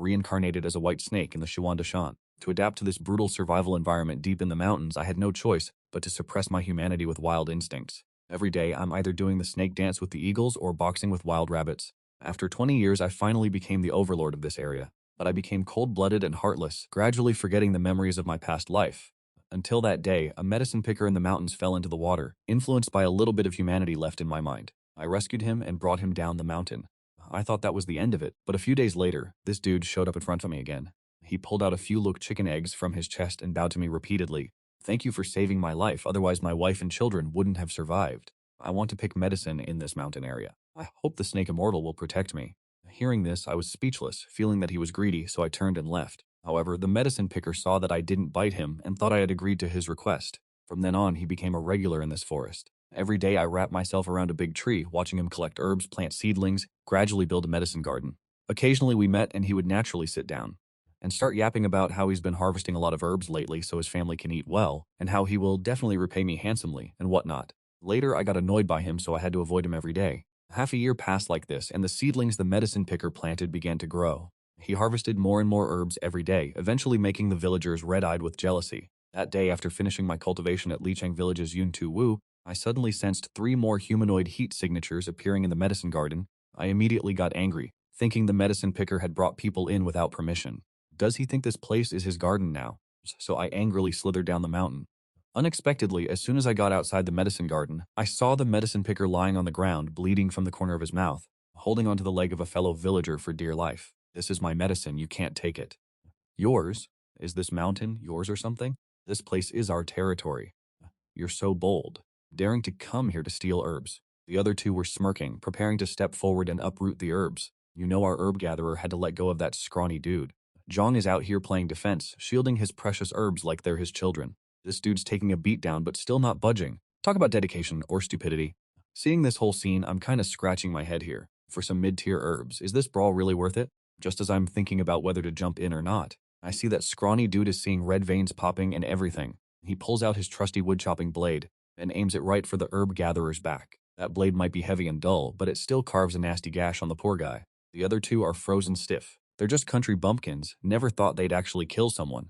reincarnated as a white snake in the Shan. To adapt to this brutal survival environment deep in the mountains, I had no choice but to suppress my humanity with wild instincts. Every day, I'm either doing the snake dance with the eagles or boxing with wild rabbits. After 20 years, I finally became the overlord of this area. But I became cold-blooded and heartless, gradually forgetting the memories of my past life. Until that day, a medicine picker in the mountains fell into the water, influenced by a little bit of humanity left in my mind. I rescued him and brought him down the mountain. I thought that was the end of it, but a few days later, this dude showed up in front of me again. He pulled out a few Luke chicken eggs from his chest and bowed to me repeatedly. Thank you for saving my life, otherwise my wife and children wouldn't have survived. I want to pick medicine in this mountain area. I hope the snake immortal will protect me. Hearing this, I was speechless, feeling that he was greedy, so I turned and left. However, the medicine picker saw that I didn't bite him and thought I had agreed to his request. From then on, he became a regular in this forest. Every day I wrapped myself around a big tree, watching him collect herbs, plant seedlings, gradually build a medicine garden. Occasionally we met and he would naturally sit down and start yapping about how he's been harvesting a lot of herbs lately so his family can eat well, and how he will definitely repay me handsomely, and whatnot. Later, I got annoyed by him, so I had to avoid him every day. Half a year passed like this, and the seedlings the medicine picker planted began to grow. He harvested more and more herbs every day, eventually making the villagers red-eyed with jealousy. That day, after finishing my cultivation at Lichang Village's Yuntu Wu, I suddenly sensed 3 more humanoid heat signatures appearing in the medicine garden. I immediately got angry, thinking the medicine picker had brought people in without permission. Does he think this place is his garden now? So I angrily slithered down the mountain. Unexpectedly, as soon as I got outside the medicine garden, I saw the medicine picker lying on the ground, bleeding from the corner of his mouth, holding onto the leg of a fellow villager for dear life. This is my medicine, you can't take it. Yours? Is this mountain yours or something? This place is our territory. You're so bold, daring to come here to steal herbs. The other 2 were smirking, preparing to step forward and uproot the herbs. You know our herb gatherer had to let go of that scrawny dude. Zhang is out here playing defense, shielding his precious herbs like they're his children. This dude's taking a beatdown but still not budging. Talk about dedication or stupidity. Seeing this whole scene, I'm kinda scratching my head here. For some mid-tier herbs, is this brawl really worth it? Just as I'm thinking about whether to jump in or not, I see that scrawny dude is seeing red veins popping and everything. He pulls out his trusty wood-chopping blade and aims it right for the herb gatherer's back. That blade might be heavy and dull, but it still carves a nasty gash on the poor guy. The other 2 are frozen stiff. They're just country bumpkins, never thought they'd actually kill someone.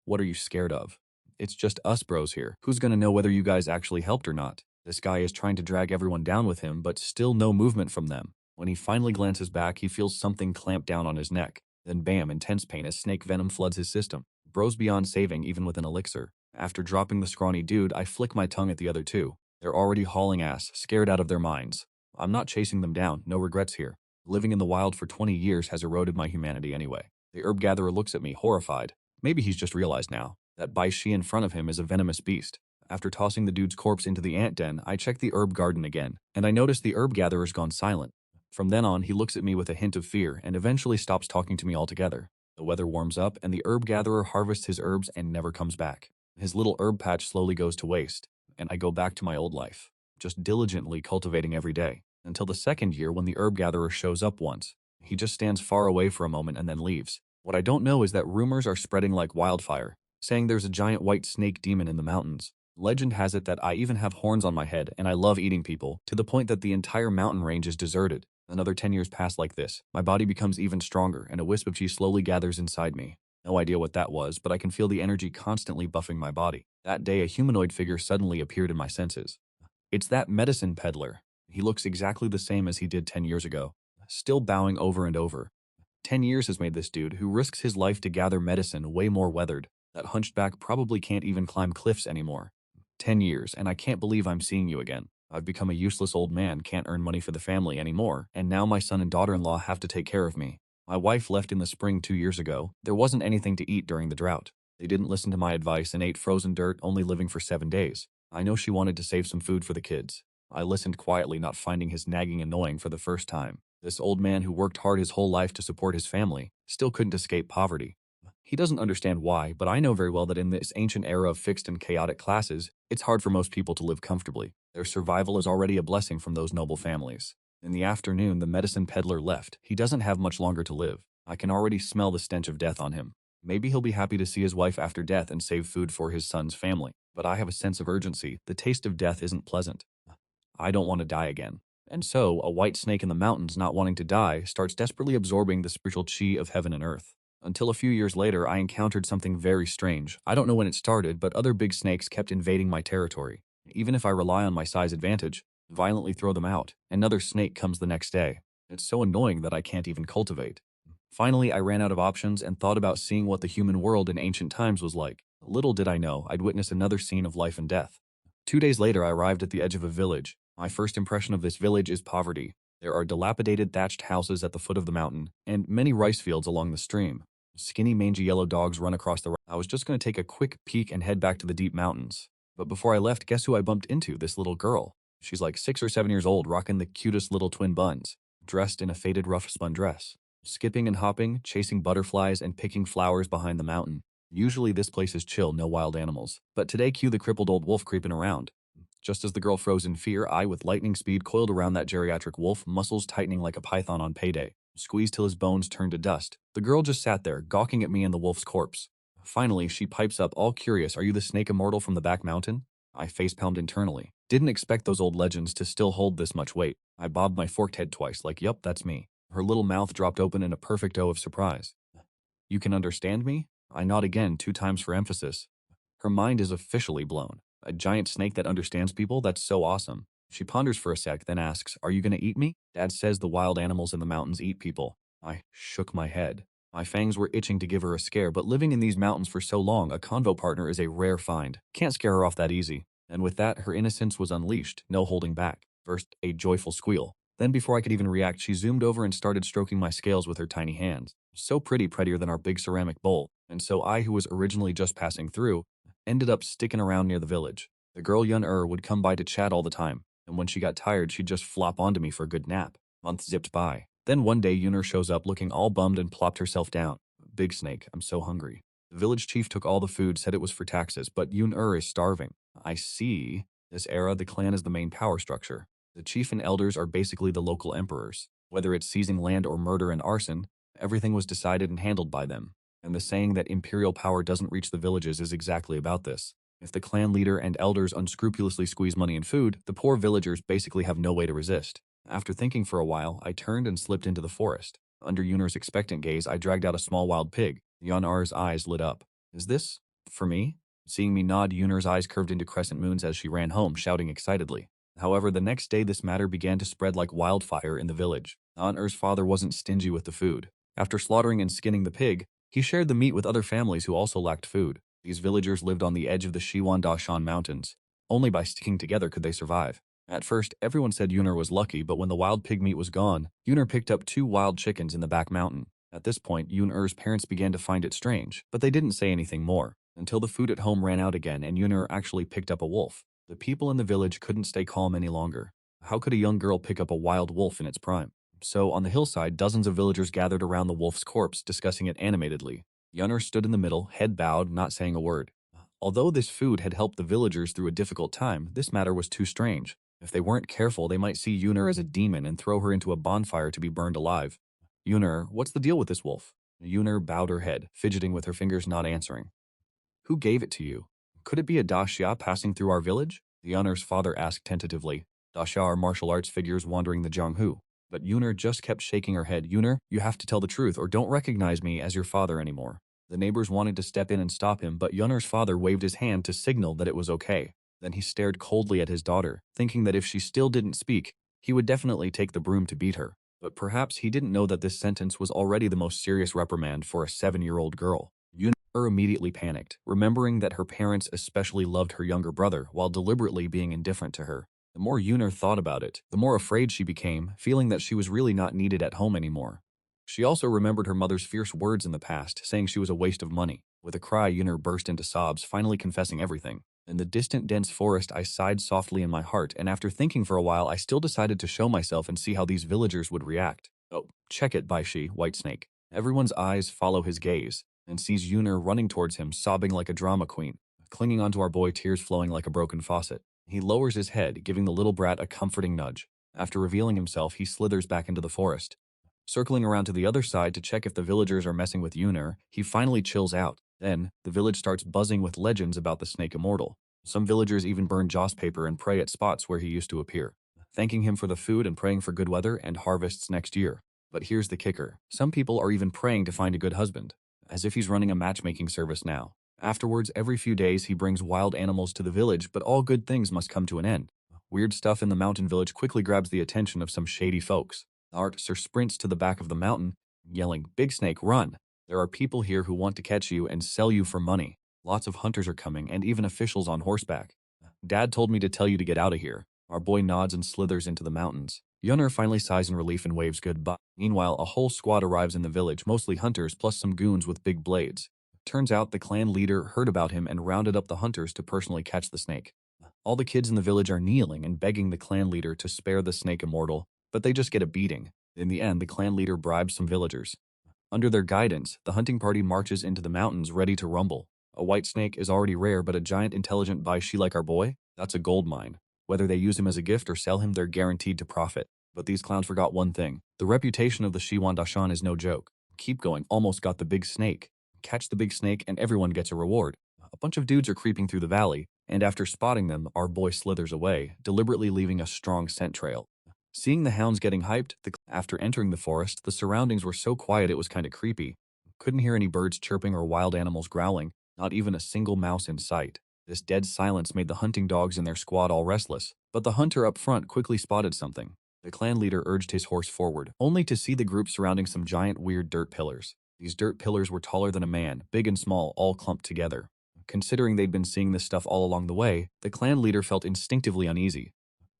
What are you scared of? It's just us bros here. Who's gonna know whether you guys actually helped or not? This guy is trying to drag everyone down with him, but still no movement from them. When he finally glances back, he feels something clamp down on his neck. Then bam, intense pain as snake venom floods his system. Bro's beyond saving even with an elixir. After dropping the scrawny dude, I flick my tongue at the other 2. They're already hauling ass, scared out of their minds. I'm not chasing them down, no regrets here. Living in the wild for 20 years has eroded my humanity anyway. The herb gatherer looks at me, horrified. Maybe he's just realized now that Bai Shi in front of him is a venomous beast. After tossing the dude's corpse into the ant den, I check the herb garden again, and I notice the herb gatherer's gone silent. From then on, he looks at me with a hint of fear and eventually stops talking to me altogether. The weather warms up, and the herb gatherer harvests his herbs and never comes back. His little herb patch slowly goes to waste, and I go back to my old life, just diligently cultivating every day. Until the 2nd year when the herb gatherer shows up once. He just stands far away for a moment and then leaves. What I don't know is that rumors are spreading like wildfire, saying there's a giant white snake demon in the mountains. Legend has it that I even have horns on my head and I love eating people, to the point that the entire mountain range is deserted. Another 10 years pass like this. My body becomes even stronger and a wisp of chi slowly gathers inside me. No idea what that was, but I can feel the energy constantly buffing my body. That day, a humanoid figure suddenly appeared in my senses. It's that medicine peddler. He looks exactly the same as he did 10 years ago, still bowing over and over. 10 years has made this dude, who risks his life to gather medicine, way more weathered. That hunchback probably can't even climb cliffs anymore. 10 years, and I can't believe I'm seeing you again. I've become a useless old man, can't earn money for the family anymore, and now my son and daughter-in-law have to take care of me. My wife left in the spring 2 years ago. There wasn't anything to eat during the drought. They didn't listen to my advice and ate frozen dirt, only living for 7 days. I know she wanted to save some food for the kids. I listened quietly, not finding his nagging annoying for the first time. This old man who worked hard his whole life to support his family still couldn't escape poverty. He doesn't understand why, but I know very well that in this ancient era of fixed and chaotic classes, it's hard for most people to live comfortably. Their survival is already a blessing from those noble families. In the afternoon, the medicine peddler left. He doesn't have much longer to live. I can already smell the stench of death on him. Maybe he'll be happy to see his wife after death and save food for his son's family. But I have a sense of urgency. The taste of death isn't pleasant. I don't want to die again. And so, a white snake in the mountains not wanting to die starts desperately absorbing the spiritual chi of heaven and earth. Until a few years later, I encountered something very strange. I don't know when it started, but other big snakes kept invading my territory. Even if I rely on my size advantage, violently throw them out, another snake comes the next day. It's so annoying that I can't even cultivate. Finally, I ran out of options and thought about seeing what the human world in ancient times was like. Little did I know I'd witness another scene of life and death. 2 days later, I arrived at the edge of a village. My first impression of this village is poverty. There are dilapidated thatched houses at the foot of the mountain, and many rice fields along the stream. Skinny, mangy yellow dogs run across the road. I was just going to take a quick peek and head back to the deep mountains. But before I left, guess who I bumped into? This little girl. She's like 6 or 7 years old, rocking the cutest little twin buns, dressed in a faded rough spun dress, skipping and hopping, chasing butterflies and picking flowers behind the mountain. Usually this place is chill, no wild animals. But today cue the crippled old wolf creeping around. Just as the girl froze in fear, I, with lightning speed, coiled around that geriatric wolf, muscles tightening like a python on payday. Squeezed till his bones turned to dust. The girl just sat there, gawking at me and the wolf's corpse. Finally, she pipes up, all curious, "Are you the snake immortal from the back mountain?" I facepalmed internally. Didn't expect those old legends to still hold this much weight. I bobbed my forked head twice, like, yup, that's me. Her little mouth dropped open in a perfect O of surprise. "You can understand me?" I nod again, 2 times for emphasis. Her mind is officially blown. A giant snake that understands people? That's so awesome. She ponders for a sec, then asks, "Are you gonna eat me?" Dad says the wild animals in the mountains eat people. I shook my head. My fangs were itching to give her a scare, but living in these mountains for so long, a convo partner is a rare find. Can't scare her off that easy. And with that, her innocence was unleashed, no holding back. First, a joyful squeal. Then before I could even react, she zoomed over and started stroking my scales with her tiny hands. So prettier than our big ceramic bowl. And so I, who was originally just passing through, ended up sticking around near the village. The girl Yun would come by to chat all the time, and when she got tired, she'd just flop onto me for a good nap. Months zipped by. Then one day, Yun shows up looking all bummed and plopped herself down. "Big snake, I'm so hungry." The village chief took all the food, said it was for taxes, but Yun is starving. I see. This era, the clan is the main power structure. The chief and elders are basically the local emperors. Whether it's seizing land or murder and arson, everything was decided and handled by them. And the saying that imperial power doesn't reach the villages is exactly about this. If the clan leader and elders unscrupulously squeeze money and food, the poor villagers basically have no way to resist. After thinking for a while, I turned and slipped into the forest. Under Yunar's expectant gaze, I dragged out a small wild pig. Yunar's eyes lit up. "Is this for me?" Seeing me nod, Yunar's eyes curved into crescent moons as she ran home, shouting excitedly. However, the next day this matter began to spread like wildfire in the village. Yunar's father wasn't stingy with the food. After slaughtering and skinning the pig, he shared the meat with other families who also lacked food. These villagers lived on the edge of the Xianxia mountains. Only by sticking together could they survive. At first, everyone said Yunar was lucky, but when the wild pig meat was gone, Yunar picked up 2 wild chickens in the back mountain. At this point, Yunar's parents began to find it strange, but they didn't say anything more, until the food at home ran out again and Yunar actually picked up a wolf. The people in the village couldn't stay calm any longer. How could a young girl pick up a wild wolf in its prime? So, on the hillside, dozens of villagers gathered around the wolf's corpse, discussing it animatedly. Yunnar stood in the middle, head bowed, not saying a word. Although this food had helped the villagers through a difficult time, this matter was too strange. If they weren't careful, they might see Yunnar as a demon and throw her into a bonfire to be burned alive. "Yunnar, what's the deal with this wolf?" Yunnar bowed her head, fidgeting with her fingers, not answering. "Who gave it to you? Could it be a Daxia passing through our village?" Yunnar's father asked tentatively. Daxia are martial arts figures wandering the Jianghu. But Yunnar just kept shaking her head. "Yunnar, you have to tell the truth or don't recognize me as your father anymore." The neighbors wanted to step in and stop him, but Yunnar's father waved his hand to signal that it was okay. Then he stared coldly at his daughter, thinking that if she still didn't speak, he would definitely take the broom to beat her. But perhaps he didn't know that this sentence was already the most serious reprimand for a 7-year-old girl. Yunnar immediately panicked, remembering that her parents especially loved her younger brother while deliberately being indifferent to her. The more Yunnar thought about it, the more afraid she became, feeling that she was really not needed at home anymore. She also remembered her mother's fierce words in the past, saying she was a waste of money. With a cry, Yunnar burst into sobs, finally confessing everything. In the distant, dense forest, I sighed softly in my heart, and after thinking for a while, I still decided to show myself and see how these villagers would react. "Oh, check it, Baishi, Whitesnake." Everyone's eyes follow his gaze, and sees Yunnar running towards him, sobbing like a drama queen, clinging onto our boy, tears flowing like a broken faucet. He lowers his head, giving the little brat a comforting nudge. After revealing himself, he slithers back into the forest. Circling around to the other side to check if the villagers are messing with Yunnar, he finally chills out. Then, the village starts buzzing with legends about the snake immortal. Some villagers even burn joss paper and pray at spots where he used to appear. thanking him for the food and praying for good weather and harvests next year. But here's the kicker. Some people are even praying to find a good husband, as if he's running a matchmaking service now. Afterwards, every few days he brings wild animals to the village, but all good things must come to an end. Weird stuff in the mountain village quickly grabs the attention of some shady folks. The artister sprints to the back of the mountain, yelling, "Big Snake, run! There are people here who want to catch you and sell you for money. Lots of hunters are coming, and even officials on horseback. Dad told me to tell you to get out of here." Our boy nods and slithers into the mountains. Yunner finally sighs in relief and waves goodbye. Meanwhile, a whole squad arrives in the village, mostly hunters plus some goons with big blades. Turns out the clan leader heard about him and rounded up the hunters to personally catch the snake. All the kids in the village are kneeling and begging the clan leader to spare the snake immortal, but they just get a beating. In the end, the clan leader bribes some villagers. Under their guidance, the hunting party marches into the mountains ready to rumble. A white snake is already rare, but a giant intelligent Baishi like our boy? That's a gold mine. Whether they use him as a gift or sell him, they're guaranteed to profit. But these clowns forgot one thing. The reputation of the Xianxia is no joke. Keep going, almost got the big snake. Catch the big snake and everyone gets a reward. A bunch of dudes are creeping through the valley, and after spotting them, our boy slithers away, deliberately leaving a strong scent trail. Seeing the hounds getting hyped, after entering the forest, the surroundings were so quiet it was kinda creepy. Couldn't hear any birds chirping or wild animals growling, not even a single mouse in sight. This dead silence made the hunting dogs in their squad all restless, but the hunter up front quickly spotted something. The clan leader urged his horse forward, only to see the group surrounding some giant weird dirt pillars. These dirt pillars were taller than a man, big and small, all clumped together. Considering they'd been seeing this stuff all along the way, the clan leader felt instinctively uneasy.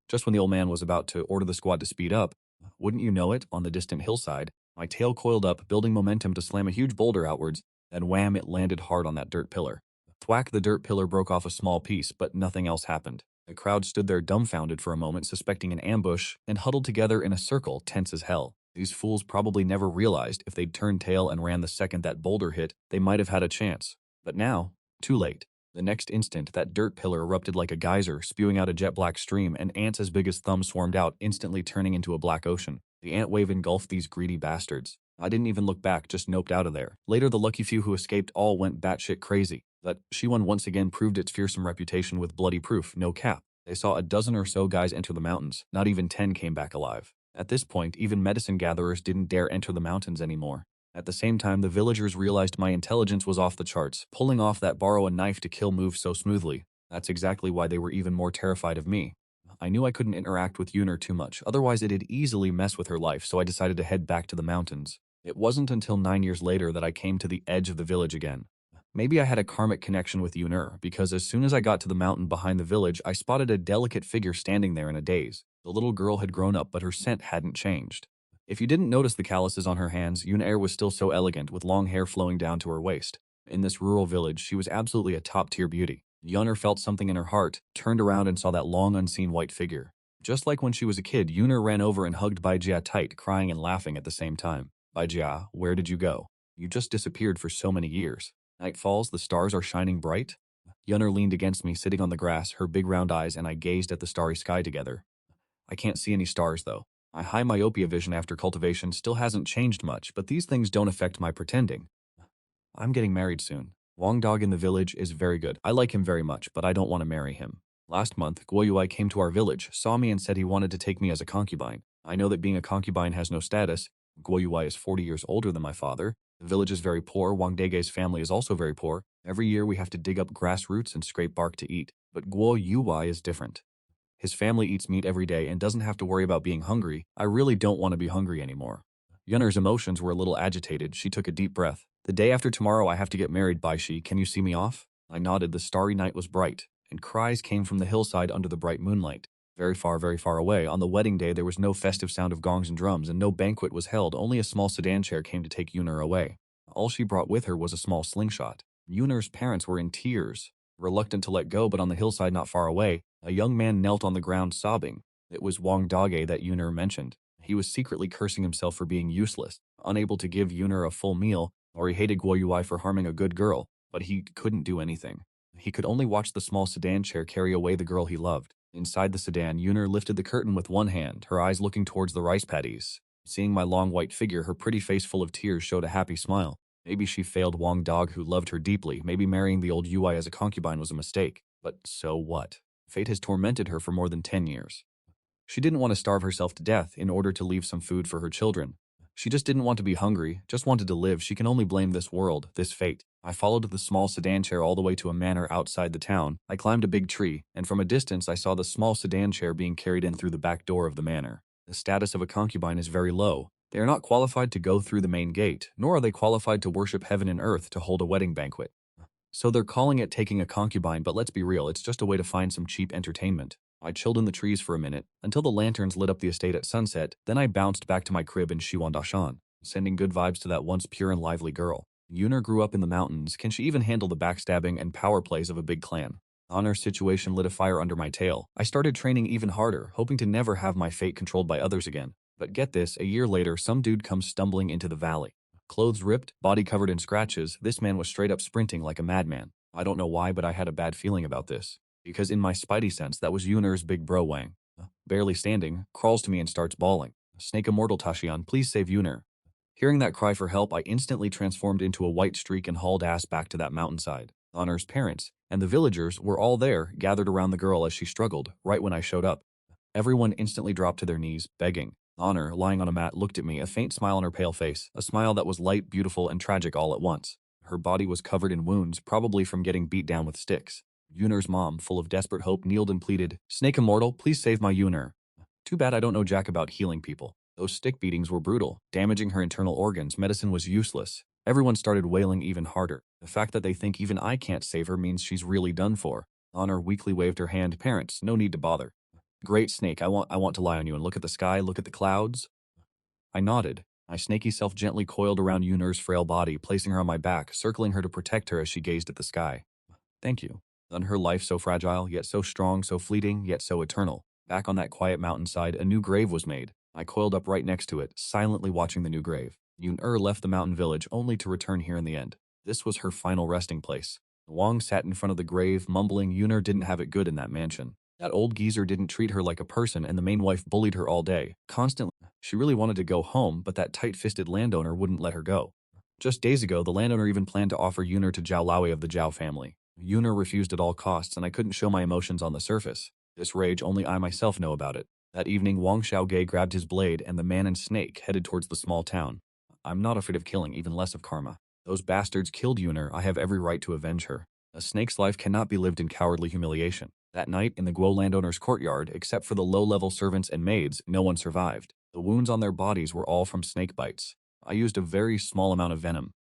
Just when the old man was about to order the squad to speed up, wouldn't you know it, on the distant hillside, my tail coiled up, building momentum to slam a huge boulder outwards, then wham, it landed hard on that dirt pillar. Thwack, the dirt pillar broke off a small piece, but nothing else happened. The crowd stood there dumbfounded for a moment, suspecting an ambush, and huddled together in a circle, tense as hell. These fools probably never realized if they'd turned tail and ran the second that boulder hit, they might have had a chance. But now, too late. The next instant, that dirt pillar erupted like a geyser, spewing out a jet-black stream, and ants as big as thumbs swarmed out, instantly turning into a black ocean. The ant wave engulfed these greedy bastards. I didn't even look back, just noped out of there. Later, the lucky few who escaped all went batshit crazy. But Shiwan once again proved its fearsome reputation with bloody proof, no cap. They saw a dozen or so guys enter the mountains. Not even 10 came back alive. At this point, even medicine gatherers didn't dare enter the mountains anymore. At the same time, the villagers realized my intelligence was off the charts, pulling off that borrow a knife to kill move so smoothly. That's exactly why they were even more terrified of me. I knew I couldn't interact with Yunner too much, otherwise it'd easily mess with her life, so I decided to head back to the mountains. It wasn't until 9 years later that I came to the edge of the village again. Maybe I had a karmic connection with Yunner, because as soon as I got to the mountain behind the village, I spotted a delicate figure standing there in a daze. The little girl had grown up, but her scent hadn't changed. If you didn't notice the calluses on her hands, Yunner was still so elegant, with long hair flowing down to her waist. In this rural village, she was absolutely a top-tier beauty. Yunner felt something in her heart, turned around and saw that long unseen white figure. Just like when she was a kid, Yunner ran over and hugged Baijia tight, crying and laughing at the same time. "Baijia, where did you go? You just disappeared for so many years. Night falls, the stars are shining bright." Yunner leaned against me, sitting on the grass, her big round eyes, and I gazed at the starry sky together. I can't see any stars, though. My high myopia vision after cultivation still hasn't changed much, but these things don't affect my pretending. I'm getting married soon. Wang Dog in the village is very good. I like him very much, but I don't want to marry him. Last month, Guoyuai came to our village, saw me and said he wanted to take me as a concubine. I know that being a concubine has no status. Guoyuai is 40 years older than my father. The village is very poor. Wang Dege's family is also very poor. Every year we have to dig up grass roots and scrape bark to eat. But Guo Yuai is different. His family eats meat every day and doesn't have to worry about being hungry. I really don't want to be hungry anymore. Yunner's emotions were a little agitated. She took a deep breath. "The day after tomorrow I have to get married, Baishi. Can you see me off?" I nodded. The starry night was bright, and cries came from the hillside under the bright moonlight. Very far away, on the wedding day there was no festive sound of gongs and drums, and no banquet was held. Only a small sedan chair came to take Yunner away. All she brought with her was a small slingshot. Yunner's parents were in tears, reluctant to let go, but on the hillside not far away, a young man knelt on the ground sobbing. It was Wang Dage that Yunner mentioned. He was secretly cursing himself for being useless, unable to give Yunner a full meal, or he hated Guoyuai for harming a good girl, but he couldn't do anything. He could only watch the small sedan chair carry away the girl he loved. Inside the sedan, Yunner lifted the curtain with one hand, her eyes looking towards the rice paddies. Seeing my long white figure, her pretty face full of tears showed a happy smile. Maybe she failed Wang Dog, who loved her deeply. Maybe marrying the old Yuai as a concubine was a mistake. But so what? Fate has tormented her for more than 10 years. She didn't want to starve herself to death in order to leave some food for her children. She just didn't want to be hungry, just wanted to live. She can only blame this world, this fate. I followed the small sedan chair all the way to a manor outside the town. I climbed a big tree, and from a distance I saw the small sedan chair being carried in through the back door of the manor. The status of a concubine is very low. They are not qualified to go through the main gate, nor are they qualified to worship heaven and earth to hold a wedding banquet. So they're calling it taking a concubine, but let's be real, it's just a way to find some cheap entertainment. I chilled in the trees for a minute, until the lanterns lit up the estate at sunset, then I bounced back to my crib in Xianxia, sending good vibes to that once pure and lively girl. Yuner grew up in the mountains. Can she even handle the backstabbing and power plays of a big clan? Honor's situation lit a fire under my tail. I started training even harder, hoping to never have my fate controlled by others again. But get this, a year later, some dude comes stumbling into the valley. Clothes ripped, body covered in scratches, this man was straight up sprinting like a madman. I don't know why, but I had a bad feeling about this. Because in my spidey sense, that was Yuner's big bro Wang. Barely standing, crawls to me and starts bawling. Snake Immortal Tashian, please save Yuner. Hearing that cry for help, I instantly transformed into a white streak and hauled ass back to that mountainside. Honor's parents and the villagers were all there, gathered around the girl as she struggled, right when I showed up. Everyone instantly dropped to their knees, begging. Honor, lying on a mat, looked at me, a faint smile on her pale face, a smile that was light, beautiful, and tragic all at once. Her body was covered in wounds, probably from getting beat down with sticks. Yuner's mom, full of desperate hope, kneeled and pleaded, Snake Immortal, please save my Yuner. Too bad I don't know jack about healing people. Those stick beatings were brutal, damaging her internal organs. Medicine was useless. Everyone started wailing even harder. The fact that they think even I can't save her means she's really done for. Honor weakly waved her hand. Parents, no need to bother. Great Snake, I want to lie on you and look at the sky, look at the clouds. I nodded. My snaky self gently coiled around Yuner's frail body, placing her on my back, circling her to protect her as she gazed at the sky. Thank you. On her life so fragile, yet so strong, so fleeting, yet so eternal. Back on that quiet mountainside, a new grave was made. I coiled up right next to it, silently watching the new grave. Yuner left the mountain village only to return here in the end. This was her final resting place. Wang sat in front of the grave, mumbling Yuner didn't have it good in that mansion. That old geezer didn't treat her like a person, and the main wife bullied her all day, constantly. She really wanted to go home, but that tight-fisted landowner wouldn't let her go. Just days ago, the landowner even planned to offer Yuner to Zhao Laoi of the Zhao family. Yuner refused at all costs, and I couldn't show my emotions on the surface. This rage, only I myself know about it. That evening, Wang Xiaogei grabbed his blade, and the man and snake headed towards the small town. I'm not afraid of killing, even less of karma. Those bastards killed Yuner. I have every right to avenge her. A snake's life cannot be lived in cowardly humiliation. That night, in the Guo landowner's courtyard, except for the low-level servants and maids, no one survived. The wounds on their bodies were all from snake bites. I used a very small amount of venom.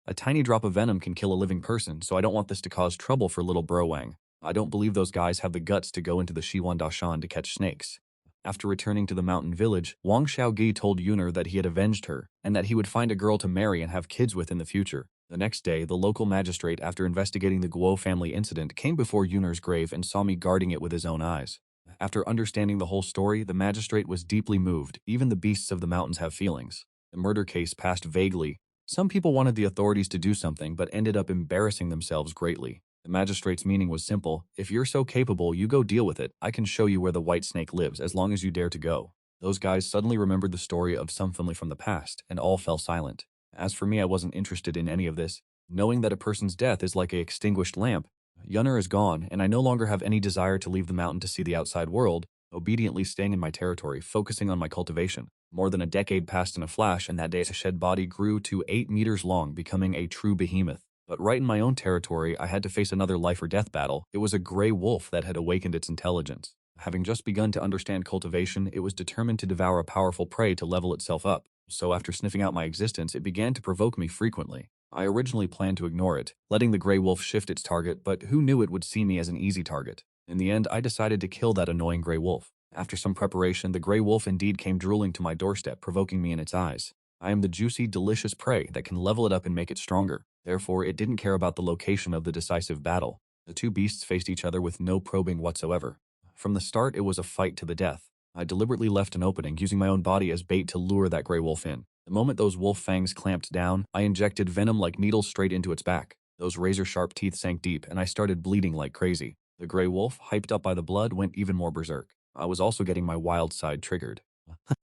A tiny drop of venom can kill a living person, so I don't want this to cause trouble for little bro Wang. I don't believe those guys have the guts to go into the Shiwan Dashan to catch snakes. After returning to the mountain village, Wang Xiaogei told Yuner that he had avenged her, and that he would find a girl to marry and have kids with in the future. The next day, the local magistrate, after investigating the Guo family incident, came before Yuner's grave and saw me guarding it with his own eyes. After understanding the whole story, the magistrate was deeply moved. Even the beasts of the mountains have feelings. The murder case passed vaguely. Some people wanted the authorities to do something, but ended up embarrassing themselves greatly. The magistrate's meaning was simple. If you're so capable, you go deal with it. I can show you where the white snake lives, as long as you dare to go. Those guys suddenly remembered the story of some family from the past, and all fell silent. As for me, I wasn't interested in any of this. Knowing that a person's death is like an extinguished lamp, Yuner is gone, and I no longer have any desire to leave the mountain to see the outside world, obediently staying in my territory, focusing on my cultivation. More than a decade passed in a flash, and that day's shed body grew to 8 meters long, becoming a true behemoth. But right in my own territory, I had to face another life or death battle. It was a gray wolf that had awakened its intelligence. Having just begun to understand cultivation, it was determined to devour a powerful prey to level itself up. So after sniffing out my existence, it began to provoke me frequently. I originally planned to ignore it, letting the gray wolf shift its target, but who knew it would see me as an easy target? In the end, I decided to kill that annoying gray wolf. After some preparation, the gray wolf indeed came drooling to my doorstep, provoking me in its eyes. I am the juicy, delicious prey that can level it up and make it stronger. Therefore, it didn't care about the location of the decisive battle. The two beasts faced each other with no probing whatsoever. From the start, it was a fight to the death. I deliberately left an opening, using my own body as bait to lure that gray wolf in. The moment those wolf fangs clamped down, I injected venom like needles straight into its back. Those razor-sharp teeth sank deep, and I started bleeding like crazy. The gray wolf, hyped up by the blood, went even more berserk. I was also getting my wild side triggered.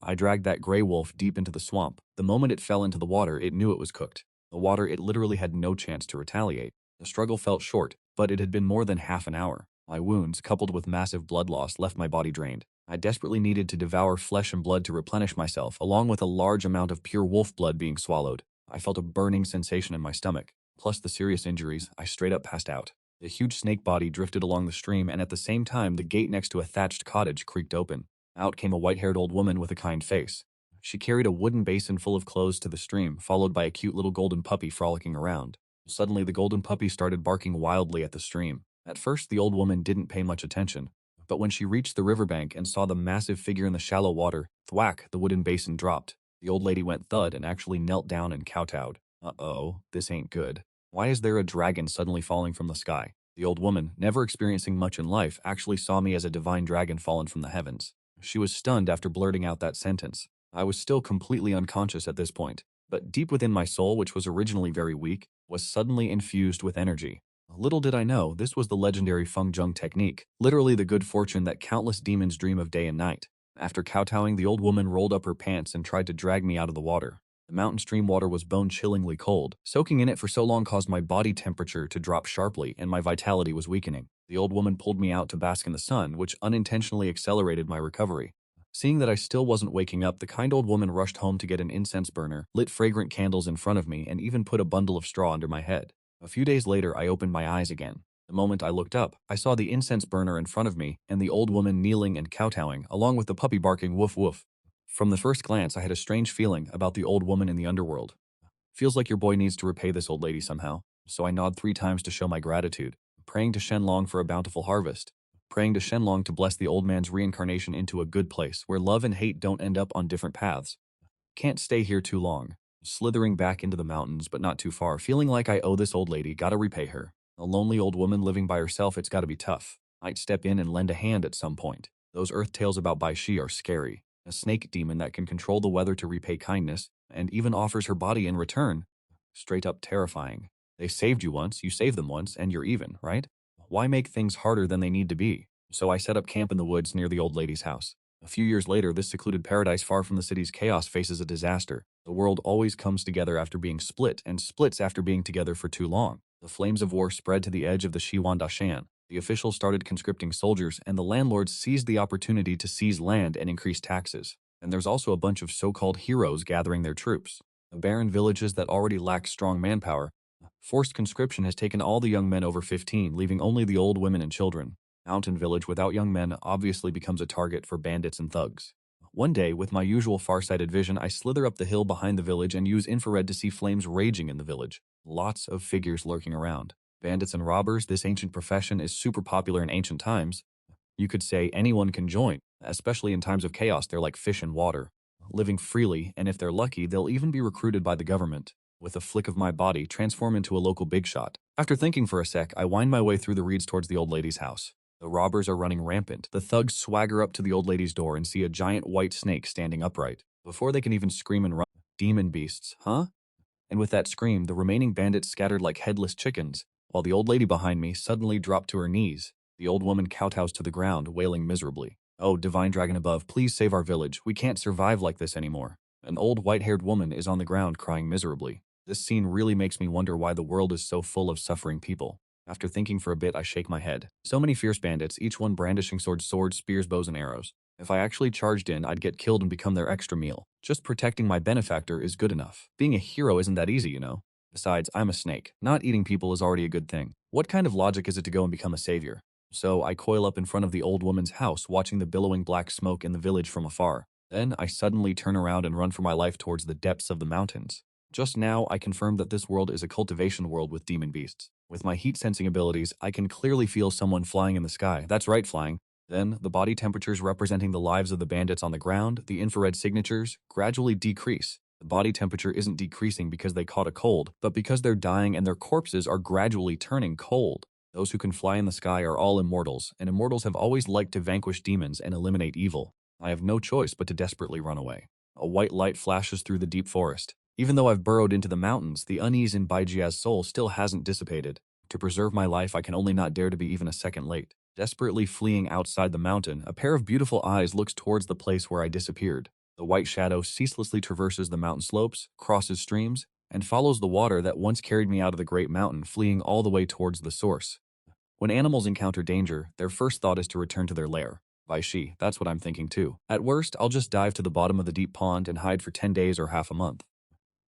I dragged that gray wolf deep into the swamp. The moment it fell into the water, it knew it was cooked. The water, it literally had no chance to retaliate. The struggle felt short, but it had been more than half an hour. My wounds, coupled with massive blood loss, left my body drained. I desperately needed to devour flesh and blood to replenish myself, along with a large amount of pure wolf blood being swallowed. I felt a burning sensation in my stomach. Plus the serious injuries, I straight up passed out. The huge snake body drifted along the stream, and at the same time, the gate next to a thatched cottage creaked open. Out came a white-haired old woman with a kind face. She carried a wooden basin full of clothes to the stream, followed by a cute little golden puppy frolicking around. Suddenly, the golden puppy started barking wildly at the stream. At first, the old woman didn't pay much attention, but when she reached the riverbank and saw the massive figure in the shallow water, thwack, the wooden basin dropped. The old lady went thud and actually knelt down and kowtowed. Uh-oh, this ain't good. Why is there a dragon suddenly falling from the sky? The old woman, never experiencing much in life, actually saw me as a divine dragon fallen from the heavens. She was stunned after blurting out that sentence. I was still completely unconscious at this point, but deep within my soul, which was originally very weak, was suddenly infused with energy. Little did I know, this was the legendary Feng Zheng technique, literally the good fortune that countless demons dream of day and night. After kowtowing, the old woman rolled up her pants and tried to drag me out of the water. The mountain stream water was bone-chillingly cold. Soaking in it for so long caused my body temperature to drop sharply, and my vitality was weakening. The old woman pulled me out to bask in the sun, which unintentionally accelerated my recovery. Seeing that I still wasn't waking up, the kind old woman rushed home to get an incense burner, lit fragrant candles in front of me, and even put a bundle of straw under my head. A few days later, I opened my eyes again. The moment I looked up, I saw the incense burner in front of me and the old woman kneeling and kowtowing, along with the puppy barking woof woof. From the first glance, I had a strange feeling about the old woman in the underworld. Feels like your boy needs to repay this old lady somehow, so I nod 3 times to show my gratitude, praying to Shenlong for a bountiful harvest, praying to Shenlong to bless the old man's reincarnation into a good place where love and hate don't end up on different paths. Can't stay here too long. Slithering back into the mountains, but not too far, feeling like I owe this old lady, gotta repay her. A lonely old woman living by herself, it's gotta be tough. Might step in and lend a hand at some point. Those earth tales about Bai Shi are scary. A snake demon that can control the weather to repay kindness, and even offers her body in return. Straight up terrifying. They saved you once, you saved them once, and you're even, right? Why make things harder than they need to be? So I set up camp in the woods near the old lady's house. A few years later, this secluded paradise far from the city's chaos faces a disaster. The world always comes together after being split, and splits after being together for too long. The flames of war spread to the edge of the Xiwandanshan. The officials started conscripting soldiers, and the landlords seized the opportunity to seize land and increase taxes. And there's also a bunch of so-called heroes gathering their troops. The barren villages that already lack strong manpower. Forced conscription has taken all the young men over 15, leaving only the old women and children. Mountain village without young men obviously becomes a target for bandits and thugs. One day, with my usual far-sighted vision, I slither up the hill behind the village and use infrared to see flames raging in the village. Lots of figures lurking around. Bandits and robbers, this ancient profession is super popular in ancient times. You could say anyone can join, especially in times of chaos. They're like fish in water, living freely, and if they're lucky, they'll even be recruited by the government. With a flick of my body, transform into a local big shot. After thinking for a sec, I wind my way through the reeds towards the old lady's house. The robbers are running rampant. The thugs swagger up to the old lady's door and see a giant white snake standing upright. Before they can even scream and run, demon beasts, huh? And with that scream, the remaining bandits scattered like headless chickens, while the old lady behind me suddenly dropped to her knees. The old woman kowtows to the ground, wailing miserably. Oh, divine dragon above, please save our village. We can't survive like this anymore. An old white-haired woman is on the ground crying miserably. This scene really makes me wonder why the world is so full of suffering people. After thinking for a bit, I shake my head. So many fierce bandits, each one brandishing swords, spears, bows, and arrows. If I actually charged in, I'd get killed and become their extra meal. Just protecting my benefactor is good enough. Being a hero isn't that easy, you know. Besides, I'm a snake. Not eating people is already a good thing. What kind of logic is it to go and become a savior? So I coil up in front of the old woman's house, watching the billowing black smoke in the village from afar. Then I suddenly turn around and run for my life towards the depths of the mountains. Just now, I confirmed that this world is a cultivation world with demon beasts. With my heat-sensing abilities, I can clearly feel someone flying in the sky. That's right, flying. Then, the body temperatures representing the lives of the bandits on the ground, the infrared signatures, gradually decrease. The body temperature isn't decreasing because they caught a cold, but because they're dying and their corpses are gradually turning cold. Those who can fly in the sky are all immortals, and immortals have always liked to vanquish demons and eliminate evil. I have no choice but to desperately run away. A white light flashes through the deep forest. Even though I've burrowed into the mountains, the unease in Baijia's soul still hasn't dissipated. To preserve my life, I can only not dare to be even a second late. Desperately fleeing outside the mountain, a pair of beautiful eyes looks towards the place where I disappeared. The white shadow ceaselessly traverses the mountain slopes, crosses streams, and follows the water that once carried me out of the great mountain, fleeing all the way towards the source. When animals encounter danger, their first thought is to return to their lair. By she, that's what I'm thinking too. At worst, I'll just dive to the bottom of the deep pond and hide for 10 days or half a month.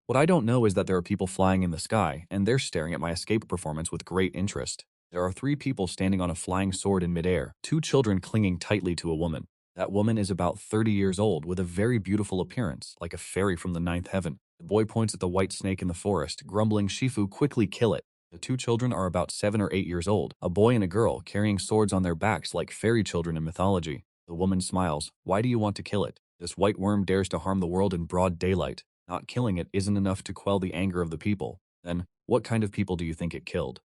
What I don't know is that there are people flying in the sky, and they're staring at my escape performance with great interest. There are 3 people standing on a flying sword in midair, 2 children clinging tightly to a woman. That woman is about 30 years old with a very beautiful appearance, like a fairy from the ninth heaven. The boy points at the white snake in the forest, grumbling, "Shifu, quickly kill it." The 2 children are about 7 or 8 years old, a boy and a girl, carrying swords on their backs like fairy children in mythology. The woman smiles. "Why do you want to kill it? This white worm dares to harm the world in broad daylight. Not killing it isn't enough to quell the anger of the people. Then, what kind of people do you think it killed?"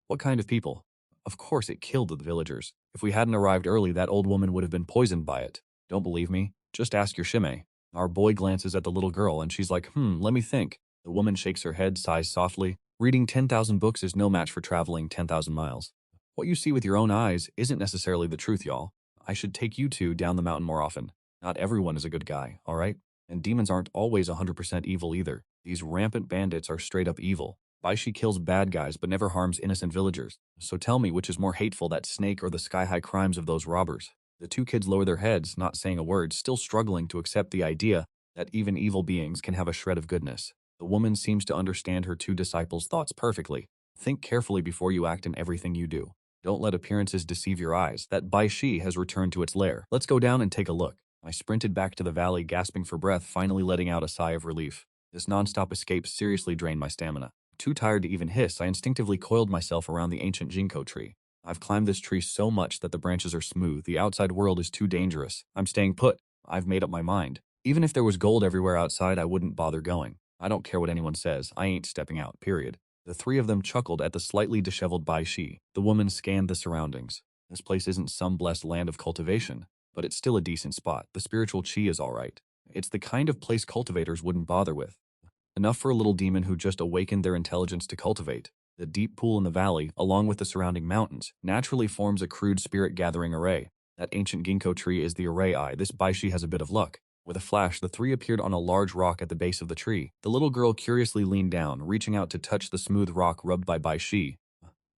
What kind of people? Of course it killed the villagers. If we hadn't arrived early, that old woman would have been poisoned by it. Don't believe me? Just ask your shime. Our boy glances at the little girl and she's like, let me think. The woman shakes her head, sighs softly. Reading 10,000 books is no match for traveling 10,000 miles. What you see with your own eyes isn't necessarily the truth, y'all. I should take you 2 down the mountain more often. Not everyone is a good guy, alright? And demons aren't always 100% evil either. These rampant bandits are straight up evil. Baishi kills bad guys but never harms innocent villagers. So tell me which is more hateful, that snake or the sky-high crimes of those robbers? The 2 kids lower their heads, not saying a word, still struggling to accept the idea that even evil beings can have a shred of goodness. The woman seems to understand her 2 disciples' thoughts perfectly. Think carefully before you act in everything you do. Don't let appearances deceive your eyes. That Baishi has returned to its lair. Let's go down and take a look. I sprinted back to the valley, gasping for breath, finally letting out a sigh of relief. This non-stop escape seriously drained my stamina. Too tired to even hiss, I instinctively coiled myself around the ancient ginkgo tree. I've climbed this tree so much that the branches are smooth. The outside world is too dangerous. I'm staying put. I've made up my mind. Even if there was gold everywhere outside, I wouldn't bother going. I don't care what anyone says. I ain't stepping out, period. The 3 of them chuckled at the slightly disheveled Baishi. The woman scanned the surroundings. This place isn't some blessed land of cultivation, but it's still a decent spot. The spiritual chi is alright. It's the kind of place cultivators wouldn't bother with. Enough for a little demon who just awakened their intelligence to cultivate. The deep pool in the valley, along with the surrounding mountains, naturally forms a crude spirit-gathering array. That ancient ginkgo tree is the array eye. This Baishi has a bit of luck. With a flash, the 3 appeared on a large rock at the base of the tree. The little girl curiously leaned down, reaching out to touch the smooth rock rubbed by Baishi.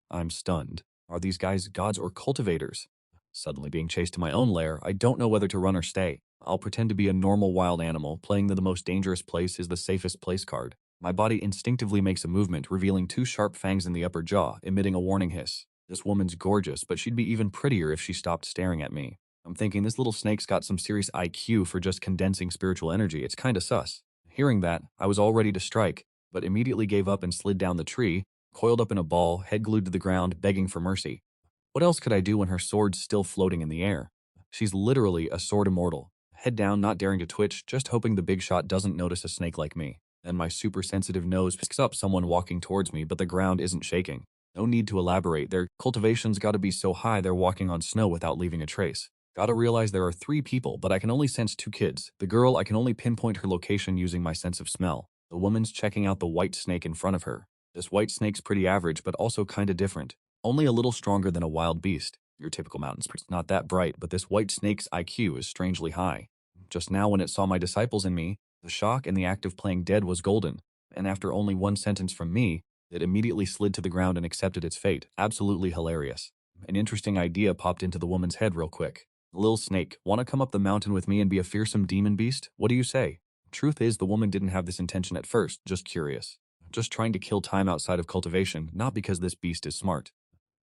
I'm stunned. Are these guys gods or cultivators? Suddenly being chased to my own lair, I don't know whether to run or stay. I'll pretend to be a normal wild animal, playing that the most dangerous place is the safest place card. My body instinctively makes a movement, revealing 2 sharp fangs in the upper jaw, emitting a warning hiss. This woman's gorgeous, but she'd be even prettier if she stopped staring at me. I'm thinking this little snake's got some serious IQ for just condensing spiritual energy. It's kinda sus. Hearing that, I was all ready to strike, but immediately gave up and slid down the tree, coiled up in a ball, head glued to the ground, begging for mercy. What else could I do when her sword's still floating in the air? She's literally a sword immortal. Head down, not daring to twitch, just hoping the big shot doesn't notice a snake like me. Then my super sensitive nose picks up someone walking towards me, but the ground isn't shaking. No need to elaborate. Their cultivation's gotta be so high they're walking on snow without leaving a trace. Gotta realize there are 3 people, but I can only sense 2 kids. The girl, I can only pinpoint her location using my sense of smell. The woman's checking out the white snake in front of her. This white snake's pretty average, but also kinda different. Only a little stronger than a wild beast. Your typical mountain snake's not that bright, but this white snake's IQ is strangely high. Just now when it saw my disciples and me, the shock and the act of playing dead was golden. And after only 1 sentence from me, it immediately slid to the ground and accepted its fate. Absolutely hilarious. An interesting idea popped into the woman's head real quick. "Lil Snake, wanna come up the mountain with me and be a fearsome demon beast? What do you say?" Truth is, the woman didn't have this intention at first, just curious. Just trying to kill time outside of cultivation, not because this beast is smart.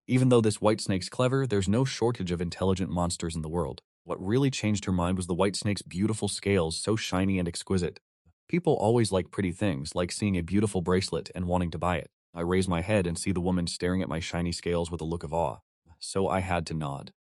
Even though this white snake's clever, there's no shortage of intelligent monsters in the world. What really changed her mind was the white snake's beautiful scales, so shiny and exquisite. People always like pretty things, like seeing a beautiful bracelet and wanting to buy it. I raise my head and see the woman staring at my shiny scales with a look of awe. So I had to nod.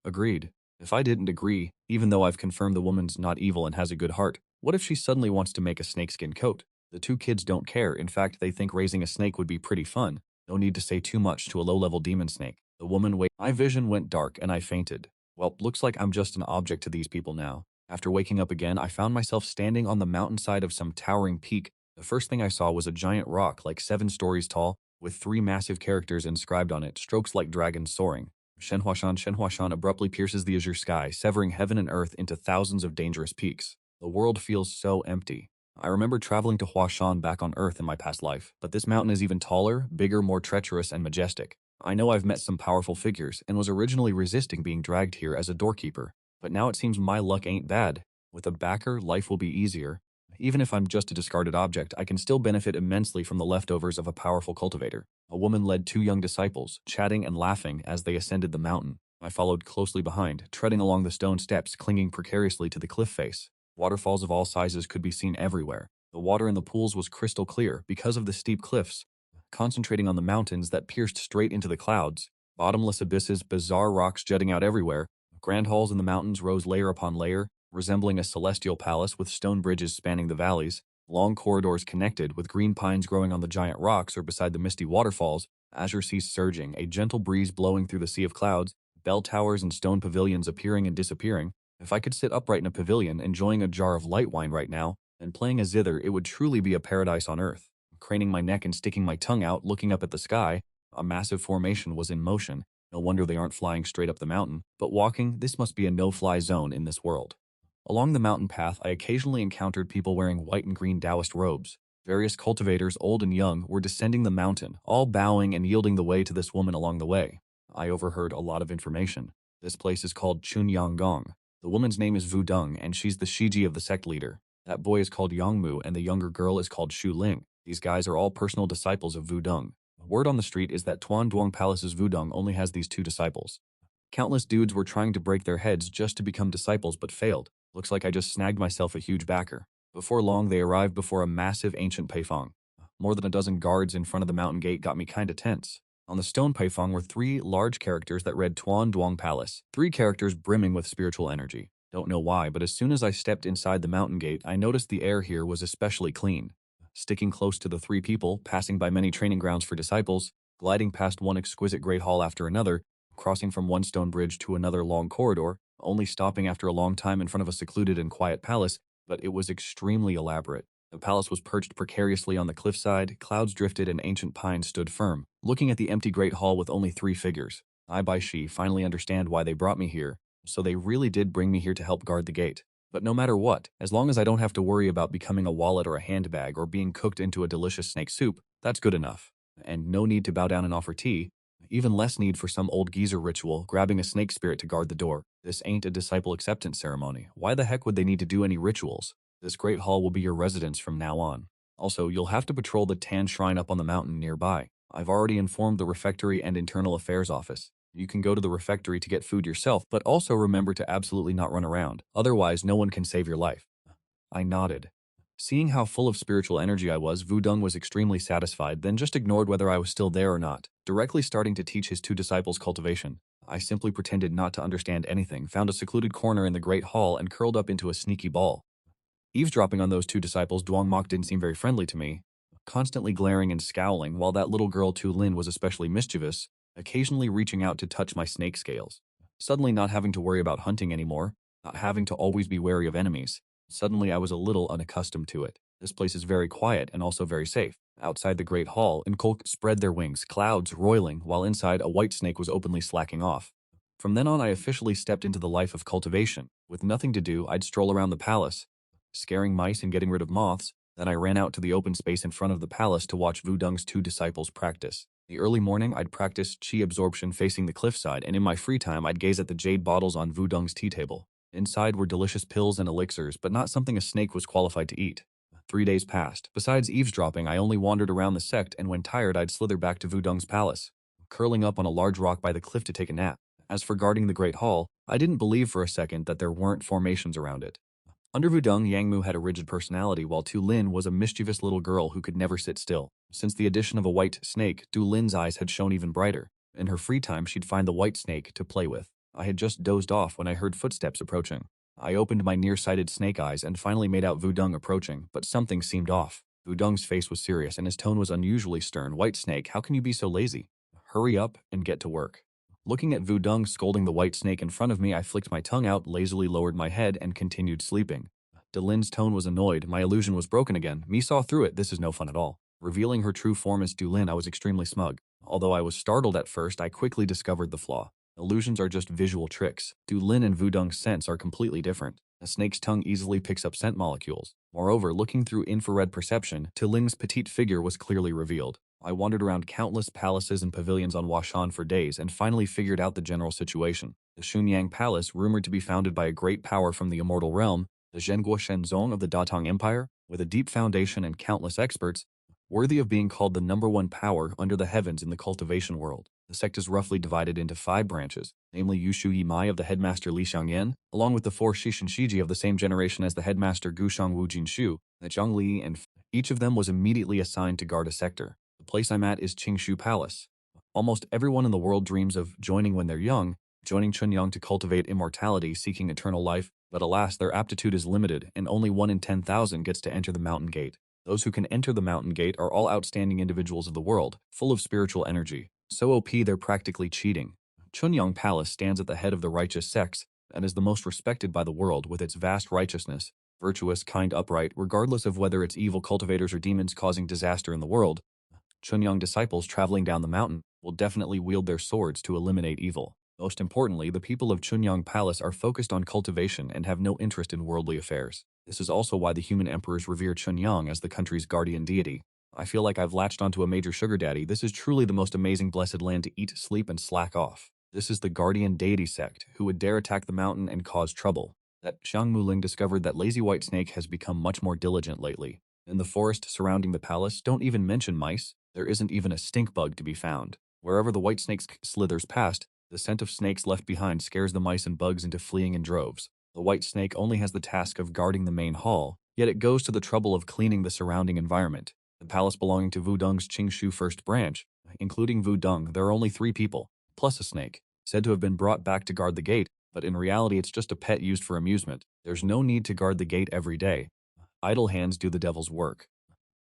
Agreed. If I didn't agree, even though I've confirmed the woman's not evil and has a good heart, what if she suddenly wants to make a snakeskin coat? The 2 kids don't care. In fact, they think raising a snake would be pretty fun. No need to say too much to a low-level demon snake. The woman My vision went dark and I fainted. Well, looks like I'm just an object to these people now. After waking up again, I found myself standing on the mountainside of some towering peak. The first thing I saw was a giant rock like 7 stories tall, with 3 massive characters inscribed on it, strokes like dragons soaring. Shenhuashan abruptly pierces the azure sky, severing heaven and earth into thousands of dangerous peaks. The world feels so empty. I remember traveling to Huashan back on Earth in my past life, but this mountain is even taller, bigger, more treacherous, and majestic. I know I've met some powerful figures and was originally resisting being dragged here as a doorkeeper, but now it seems my luck ain't bad. With a backer, life will be easier. Even if I'm just a discarded object, I can still benefit immensely from the leftovers of a powerful cultivator. A woman led two young disciples, chatting and laughing as they ascended the mountain. I followed closely behind, treading along the stone steps, clinging precariously to the cliff face. Waterfalls of all sizes could be seen everywhere. The water in the pools was crystal clear because of the steep cliffs, concentrating on the mountains that pierced straight into the clouds. Bottomless abysses, bizarre rocks jutting out everywhere. Grand halls in the mountains rose layer upon layer, resembling a celestial palace with stone bridges spanning the valleys. Long corridors connected, with green pines growing on the giant rocks or beside the misty waterfalls, azure seas surging, a gentle breeze blowing through the sea of clouds, bell towers and stone pavilions appearing and disappearing. If I could sit upright in a pavilion, enjoying a jar of light wine right now, and playing a zither, it would truly be a paradise on earth. Craning my neck and sticking my tongue out, looking up at the sky, a massive formation was in motion. No wonder they aren't flying straight up the mountain, but walking, this must be a no-fly zone in this world. Along the mountain path, I occasionally encountered people wearing white and green Taoist robes. Various cultivators, old and young, were descending the mountain, all bowing and yielding the way to this woman along the way. I overheard a lot of information. This place is called Chunyang. The woman's name is Wudong, and she's the Shiji of the sect leader. That boy is called Yangmu, and the younger girl is called Shu Ling. These guys are all personal disciples of Wudong. Word on the street is that Tuan Duong Palace's Wudong only has these two disciples. Countless dudes were trying to break their heads just to become disciples but failed. Looks like I just snagged myself a huge backer. Before long, they arrived before a massive ancient payphone. More than a dozen guards in front of the mountain gate got me kinda tense. On the stone payphone were three large characters that read Tuan Duong Palace. Three characters brimming with spiritual energy. Don't know why, but as soon as I stepped inside the mountain gate, I noticed the air here was especially clean. Sticking close to the three people, passing by many training grounds for disciples, gliding past one exquisite great hall after another, crossing from one stone bridge to another long corridor, only stopping after a long time in front of a secluded and quiet palace, but it was extremely elaborate. The palace was perched precariously on the cliffside, clouds drifted and ancient pines stood firm, looking at the empty great hall with only three figures. I by she finally understand why they brought me here, so they really did bring me here to help guard the gate. But no matter what, as long as I don't have to worry about becoming a wallet or a handbag or being cooked into a delicious snake soup, that's good enough. And no need to bow down and offer tea, even less need for some old geezer ritual, grabbing a snake spirit to guard the door. This ain't a disciple acceptance ceremony. Why the heck would they need to do any rituals? This great hall will be your residence from now on. Also, you'll have to patrol the Tan Shrine up on the mountain nearby. I've already informed the refectory and internal affairs office. You can go to the refectory to get food yourself, but also remember to absolutely not run around. Otherwise, no one can save your life. I nodded. Seeing how full of spiritual energy I was, Wudong was extremely satisfied, then just ignored whether I was still there or not, directly starting to teach his two disciples cultivation. I simply pretended not to understand anything, found a secluded corner in the great hall, and curled up into a sneaky ball. Eavesdropping on those two disciples, Duong Mok didn't seem very friendly to me, constantly glaring and scowling, while that little girl Tu Lin was especially mischievous, occasionally reaching out to touch my snake scales. Suddenly not having to worry about hunting anymore, not having to always be wary of enemies. Suddenly I was a little unaccustomed to it. This place is very quiet and also very safe. Outside the great hall, Inkolk spread their wings, clouds roiling, while inside a white snake was openly slacking off. From then on I officially stepped into the life of cultivation. With nothing to do, I'd stroll around the palace, scaring mice and getting rid of moths. Then I ran out to the open space in front of the palace to watch Wudong's two disciples practice. The early morning, I'd practice chi absorption facing the cliffside, and in my free time, I'd gaze at the jade bottles on Wudong's tea table. Inside were delicious pills and elixirs, but not something a snake was qualified to eat. 3 days passed. Besides eavesdropping, I only wandered around the sect, and when tired, I'd slither back to Wudong's palace, curling up on a large rock by the cliff to take a nap. As for guarding the great hall, I didn't believe for a second that there weren't formations around it. Under Wudong, Yangmu had a rigid personality, while Tu Lin was a mischievous little girl who could never sit still. Since the addition of a white snake, Tu Lin's eyes had shone even brighter. In her free time, she'd find the white snake to play with. I had just dozed off when I heard footsteps approaching. I opened my nearsighted snake eyes and finally made out Wudong approaching, but something seemed off. Wudong's face was serious and his tone was unusually stern. White snake, how can you be so lazy? Hurry up and get to work. Looking at Wudong scolding the white snake in front of me, I flicked my tongue out, lazily lowered my head, and continued sleeping. Delin's tone was annoyed. My illusion was broken again. Me saw through it. This is no fun at all. Revealing her true form as Dulin, I was extremely smug. Although I was startled at first, I quickly discovered the flaw. Illusions are just visual tricks. Dulin and Wudong's scents are completely different. A snake's tongue easily picks up scent molecules. Moreover, looking through infrared perception, Tiling's petite figure was clearly revealed. I wandered around countless palaces and pavilions on Washan for days and finally figured out the general situation. The Chunyang Palace, rumored to be founded by a great power from the immortal realm, the Zhenguo Shenzong of the Datang Empire, with a deep foundation and countless experts, worthy of being called the #1 power under the heavens in the cultivation world. The sect is roughly divided into 5 branches, namely Yushu Yimai of the headmaster Li Xiangyan, along with the 4 Shishin Shiji of the same generation as the headmaster Gushang Wu Jinshu, the Zhang Li, and each of them was immediately assigned to guard a sector. The place I'm at is Qingshu Palace. Almost everyone in the world dreams of joining when they're young, joining Chunyang to cultivate immortality, seeking eternal life, but alas, their aptitude is limited, and only 1 in 10,000 gets to enter the mountain gate. Those who can enter the mountain gate are all outstanding individuals of the world, full of spiritual energy. So OP they're practically cheating. Chunyang Palace stands at the head of the righteous sects, and is the most respected by the world with its vast righteousness, virtuous, kind, upright, regardless of whether it's evil cultivators or demons causing disaster in the world. Chunyang disciples traveling down the mountain will definitely wield their swords to eliminate evil. Most importantly, the people of Chunyang Palace are focused on cultivation and have no interest in worldly affairs. This is also why the human emperors revere Chunyang as the country's guardian deity. I feel like I've latched onto a major sugar daddy. This is truly the most amazing blessed land to eat, sleep, and slack off. This is the guardian deity sect, who would dare attack the mountain and cause trouble. That Xiang Muling discovered that lazy white snake has become much more diligent lately. In the forest surrounding the palace, don't even mention mice. There isn't even a stink bug to be found. Wherever the white snake slithers past, the scent of snakes left behind scares the mice and bugs into fleeing in droves. The white snake only has the task of guarding the main hall, yet it goes to the trouble of cleaning the surrounding environment. The palace belonging to Wudong's Qingshu First Branch, including Wudong, there are only 3 people, plus a snake, said to have been brought back to guard the gate, but in reality it's just a pet used for amusement. There's no need to guard the gate every day. Idle hands do the devil's work.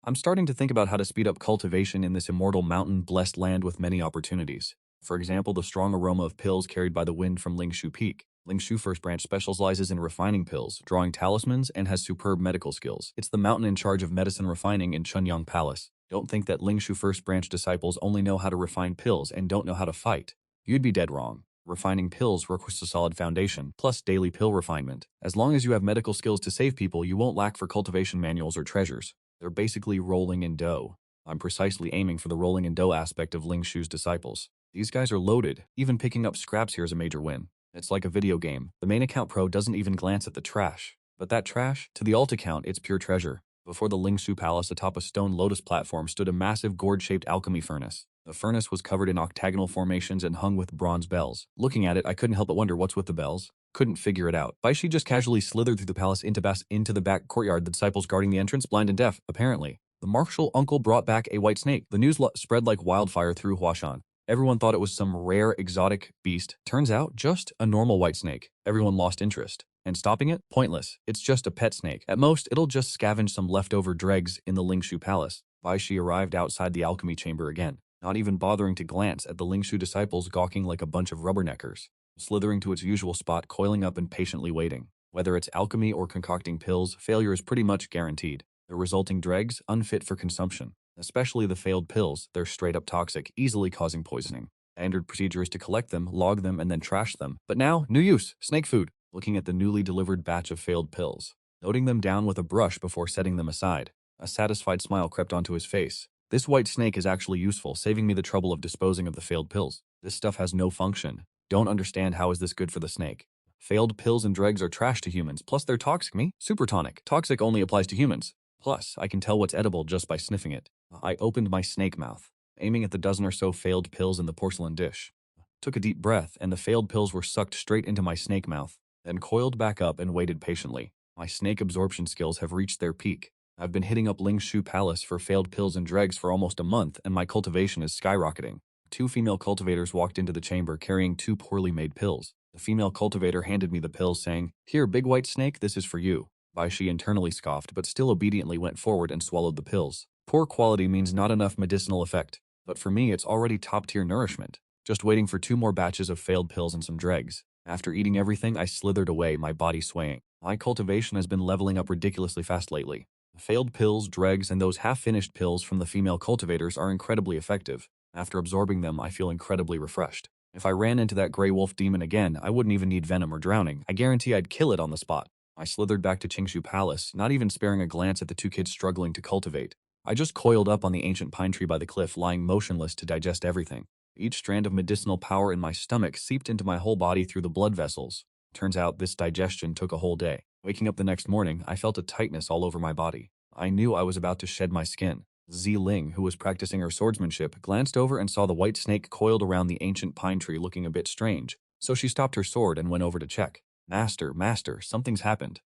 I'm starting to think about how to speed up cultivation in this immortal mountain-blessed land with many opportunities. For example, the strong aroma of pills carried by the wind from Lingshu Peak. Lingshu First Branch specializes in refining pills, drawing talismans, and has superb medical skills. It's the mountain in charge of medicine refining in Chunyang Palace. Don't think that Lingshu First Branch disciples only know how to refine pills and don't know how to fight. You'd be dead wrong. Refining pills requires a solid foundation, plus daily pill refinement. As long as you have medical skills to save people, you won't lack for cultivation manuals or treasures. They're basically rolling in dough. I'm precisely aiming for the rolling in dough aspect of Lingshu's disciples. These guys are loaded. Even picking up scraps here is a major win. It's like a video game. The main account pro doesn't even glance at the trash. But that trash, to the alt account, it's pure treasure. Before the Lingshu Palace atop a stone lotus platform stood a massive gourd-shaped alchemy furnace. The furnace was covered in octagonal formations and hung with bronze bells. Looking at it, I couldn't help but wonder what's with the bells. Couldn't figure it out. Baishi just casually slithered through the palace into the back courtyard, the disciples guarding the entrance, blind and deaf, apparently. The martial uncle brought back a white snake. The news spread like wildfire through Huashan. Everyone thought it was some rare exotic beast. Turns out, just a normal white snake. Everyone lost interest. And stopping it? Pointless. It's just a pet snake. At most, it'll just scavenge some leftover dregs in the Lingshu Palace. Baishi arrived outside the alchemy chamber again, not even bothering to glance at the Lingshu disciples gawking like a bunch of rubberneckers, slithering to its usual spot, coiling up and patiently waiting. Whether it's alchemy or concocting pills, failure is pretty much guaranteed. The resulting dregs, unfit for consumption. Especially the failed pills, they're straight up toxic, easily causing poisoning. Standard procedure is to collect them, log them, and then trash them. But now, new use, snake food. Looking at the newly delivered batch of failed pills, noting them down with a brush before setting them aside. A satisfied smile crept onto his face. This white snake is actually useful, saving me the trouble of disposing of the failed pills. This stuff has no function. Don't understand how is this good for the snake. Failed pills and dregs are trash to humans, plus they're toxic. Super tonic. Toxic only applies to humans. Plus, I can tell what's edible just by sniffing it. I opened my snake mouth, aiming at the dozen or so failed pills in the porcelain dish. Took a deep breath, and the failed pills were sucked straight into my snake mouth, then coiled back up and waited patiently. My snake absorption skills have reached their peak. I've been hitting up Lingshu Palace for failed pills and dregs for almost a month, and my cultivation is skyrocketing. 2 female cultivators walked into the chamber carrying 2 poorly made pills. The female cultivator handed me the pills, saying, "Here, big white snake, this is for you." Baishi internally scoffed, but still obediently went forward and swallowed the pills. Poor quality means not enough medicinal effect, but for me it's already top-tier nourishment. Just waiting for 2 more batches of failed pills and some dregs. After eating everything, I slithered away, my body swaying. My cultivation has been leveling up ridiculously fast lately. The failed pills, dregs, and those half-finished pills from the female cultivators are incredibly effective. After absorbing them, I feel incredibly refreshed. If I ran into that gray wolf demon again, I wouldn't even need venom or drowning. I guarantee I'd kill it on the spot. I slithered back to Qingshu Palace, not even sparing a glance at the 2 kids struggling to cultivate. I just coiled up on the ancient pine tree by the cliff, lying motionless to digest everything. Each strand of medicinal power in my stomach seeped into my whole body through the blood vessels. Turns out this digestion took a whole day. Waking up the next morning, I felt a tightness all over my body. I knew I was about to shed my skin. Ling, who was practicing her swordsmanship, glanced over and saw the white snake coiled around the ancient pine tree looking a bit strange, so she stopped her sword and went over to check. Master, something's happened.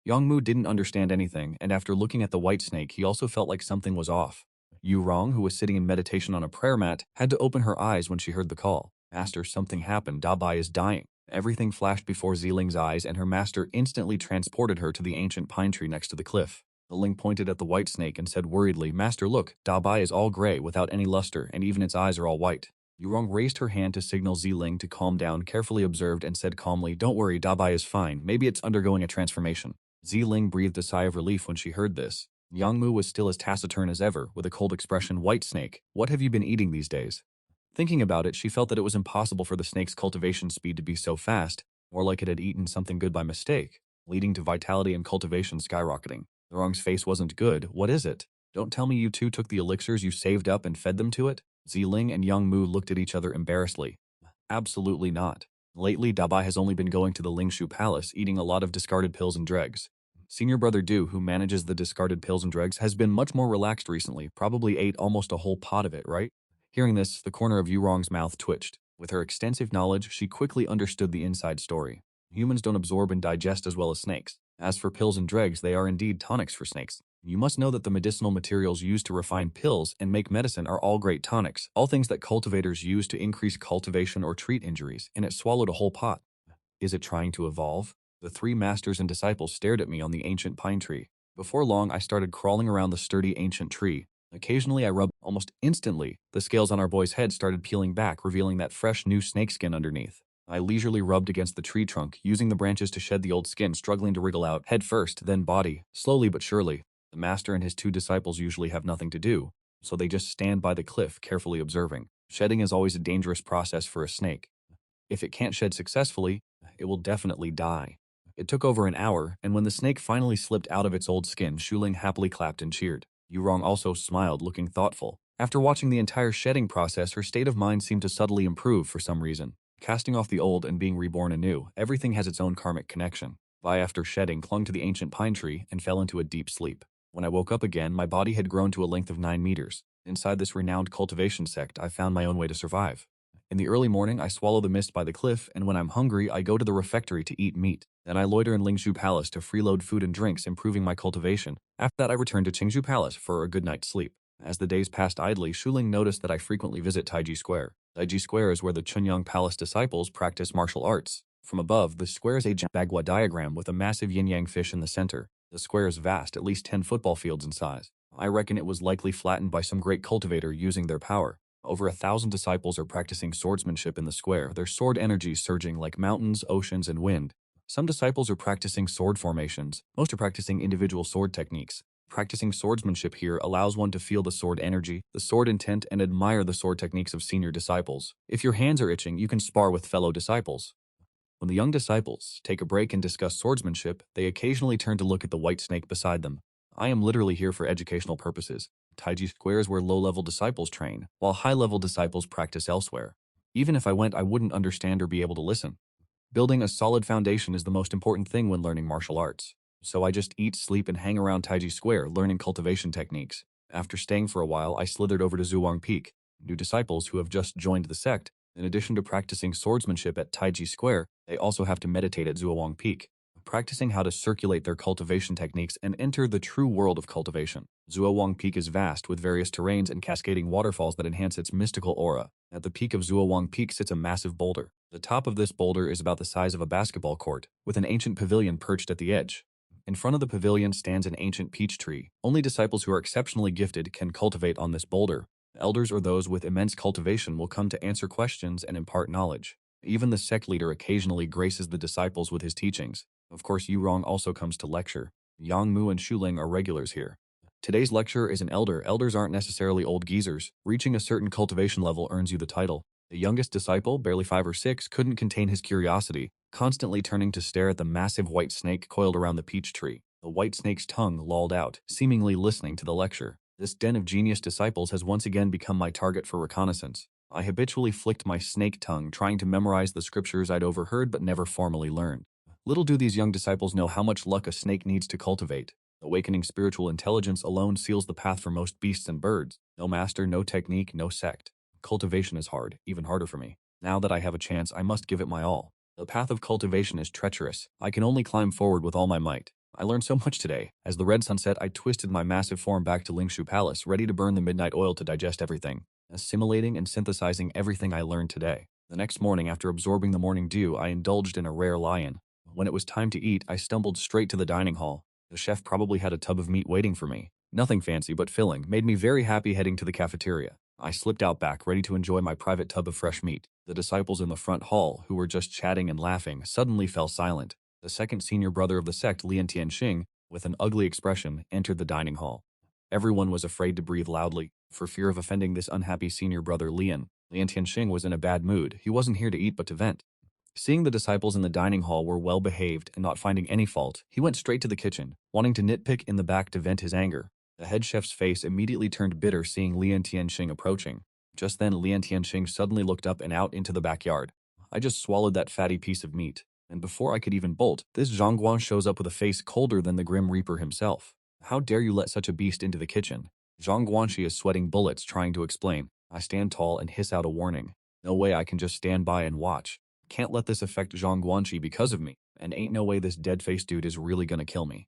Yongmu didn't understand anything, and after looking at the white snake, he also felt like something was off. Rong, who was sitting in meditation on a prayer mat, had to open her eyes when she heard the call. Master, something happened. Dabai is dying. Everything flashed before Ziling's eyes, and her master instantly transported her to the ancient pine tree next to the cliff. The Ling pointed at the white snake and said worriedly, Master, look, Dabai is all gray without any luster, and even its eyes are all white. Yurong raised her hand to signal Ziling to calm down, carefully observed, and said calmly, Don't worry, Dabai is fine. Maybe it's undergoing a transformation. Ziling breathed a sigh of relief when she heard this. Yangmu was still as taciturn as ever, with a cold expression. White snake, what have you been eating these days? Thinking about it, she felt that it was impossible for the snake's cultivation speed to be so fast, more like it had eaten something good by mistake, leading to vitality and cultivation skyrocketing. Yurong's face wasn't good. What is it? Don't tell me you two took the elixirs you saved up and fed them to it? Ziling and Yangmu looked at each other embarrassedly. Absolutely not. Lately, Dabai has only been going to the Lingshu Palace, eating a lot of discarded pills and dregs. Senior brother Du, who manages the discarded pills and dregs, has been much more relaxed recently, probably ate almost a whole pot of it, right? Hearing this, the corner of Yurong's mouth twitched. With her extensive knowledge, she quickly understood the inside story. Humans don't absorb and digest as well as snakes. As for pills and dregs, they are indeed tonics for snakes. You must know that the medicinal materials used to refine pills and make medicine are all great tonics, all things that cultivators use to increase cultivation or treat injuries, and it swallowed a whole pot. Is it trying to evolve? The three masters and disciples stared at me on the ancient pine tree. Before long, I started crawling around the sturdy ancient tree. Occasionally, I rubbed. Almost instantly, the scales on our boy's head started peeling back, revealing that fresh new snakeskin underneath. I leisurely rubbed against the tree trunk, using the branches to shed the old skin, struggling to wriggle out, head first, then body, slowly but surely. The master and his two disciples usually have nothing to do, so they just stand by the cliff, carefully observing. Shedding is always a dangerous process for a snake. If it can't shed successfully, it will definitely die. It took over an hour, and when the snake finally slipped out of its old skin, Shuling happily clapped and cheered. Yurong also smiled, looking thoughtful. After watching the entire shedding process, her state of mind seemed to subtly improve for some reason. Casting off the old and being reborn anew, everything has its own karmic connection. I, after shedding, clung to the ancient pine tree and fell into a deep sleep. When I woke up again, my body had grown to a length of 9 meters. Inside this renowned cultivation sect, I found my own way to survive. In the early morning, I swallow the mist by the cliff, and when I'm hungry, I go to the refectory to eat meat. Then I loiter in Lingshu Palace to freeload food and drinks, improving my cultivation. After that, I return to Qingzhou Palace for a good night's sleep. As the days passed idly, Shuling noticed that I frequently visit Taiji Square. Taiji Square is where the Chunyang Palace disciples practice martial arts. From above, the square is a Bagua diagram with a massive yin-yang fish in the center. The square is vast, at least 10 football fields in size. I reckon it was likely flattened by some great cultivator using their power. Over 1,000 disciples are practicing swordsmanship in the square, their sword energies surging like mountains, oceans, and wind. Some disciples are practicing sword formations. Most are practicing individual sword techniques. Practicing swordsmanship here allows one to feel the sword energy, the sword intent, and admire the sword techniques of senior disciples. If your hands are itching, you can spar with fellow disciples. When the young disciples take a break and discuss swordsmanship, they occasionally turn to look at the white snake beside them. I am literally here for educational purposes. Taiji Square is where low-level disciples train, while high-level disciples practice elsewhere. Even if I went, I wouldn't understand or be able to listen. Building a solid foundation is the most important thing when learning martial arts. So I just eat, sleep, and hang around Taiji Square, learning cultivation techniques. After staying for a while, I slithered over to Zhuang Peak. New disciples who have just joined the sect, in addition to practicing swordsmanship at Taiji Square, they also have to meditate at Zhuang Peak, practicing how to circulate their cultivation techniques and enter the true world of cultivation. Zhuang Peak is vast, with various terrains and cascading waterfalls that enhance its mystical aura. At the peak of Zhuang Peak sits a massive boulder. The top of this boulder is about the size of a basketball court, with an ancient pavilion perched at the edge. In front of the pavilion stands an ancient peach tree. Only disciples who are exceptionally gifted can cultivate on this boulder. Elders or those with immense cultivation will come to answer questions and impart knowledge. Even the sect leader occasionally graces the disciples with his teachings. Of course, Yurong also comes to lecture. Yangmu and Shuling are regulars here. Today's lecturer is an elder. Elders aren't necessarily old geezers. Reaching a certain cultivation level earns you the title. The youngest disciple, barely 5 or 6, couldn't contain his curiosity, constantly turning to stare at the massive white snake coiled around the peach tree. The white snake's tongue lolled out, seemingly listening to the lecture. This den of genius disciples has once again become my target for reconnaissance. I habitually flicked my snake tongue trying to memorize the scriptures I'd overheard but never formally learned. Little do these young disciples know how much luck a snake needs to cultivate. Awakening spiritual intelligence alone seals the path for most beasts and birds. No master, no technique, no sect. Cultivation is hard, even harder for me. Now that I have a chance, I must give it my all. The path of cultivation is treacherous. I can only climb forward with all my might. I learned so much today. As the red sun set, I twisted my massive form back to Lingshu Palace, ready to burn the midnight oil to digest everything, assimilating and synthesizing everything I learned today. The next morning, after absorbing the morning dew, I indulged in a rare lion. When it was time to eat, I stumbled straight to the dining hall. The chef probably had a tub of meat waiting for me. Nothing fancy but filling, made me very happy heading to the cafeteria. I slipped out back, ready to enjoy my private tub of fresh meat. The disciples in the front hall, who were just chatting and laughing, suddenly fell silent. The second senior brother of the sect, Lian Tianxing, with an ugly expression, entered the dining hall. Everyone was afraid to breathe loudly, for fear of offending this unhappy senior brother Lian. Lian Tianxing was in a bad mood. He wasn't here to eat but to vent. Seeing the disciples in the dining hall were well behaved and not finding any fault, he went straight to the kitchen, wanting to nitpick in the back to vent his anger. The head chef's face immediately turned bitter seeing Lian Tianxing approaching. Just then, Lian Tianxing suddenly looked up and out into the backyard. I just swallowed that fatty piece of meat, and before I could even bolt, this Zhongguan shows up with a face colder than the Grim Reaper himself. How dare you let such a beast into the kitchen? Zhang Guanxi is sweating bullets trying to explain. I stand tall and hiss out a warning. No way I can just stand by and watch. Can't let this affect Zhang Guanxi because of me, and ain't no way this dead-faced dude is really gonna kill me.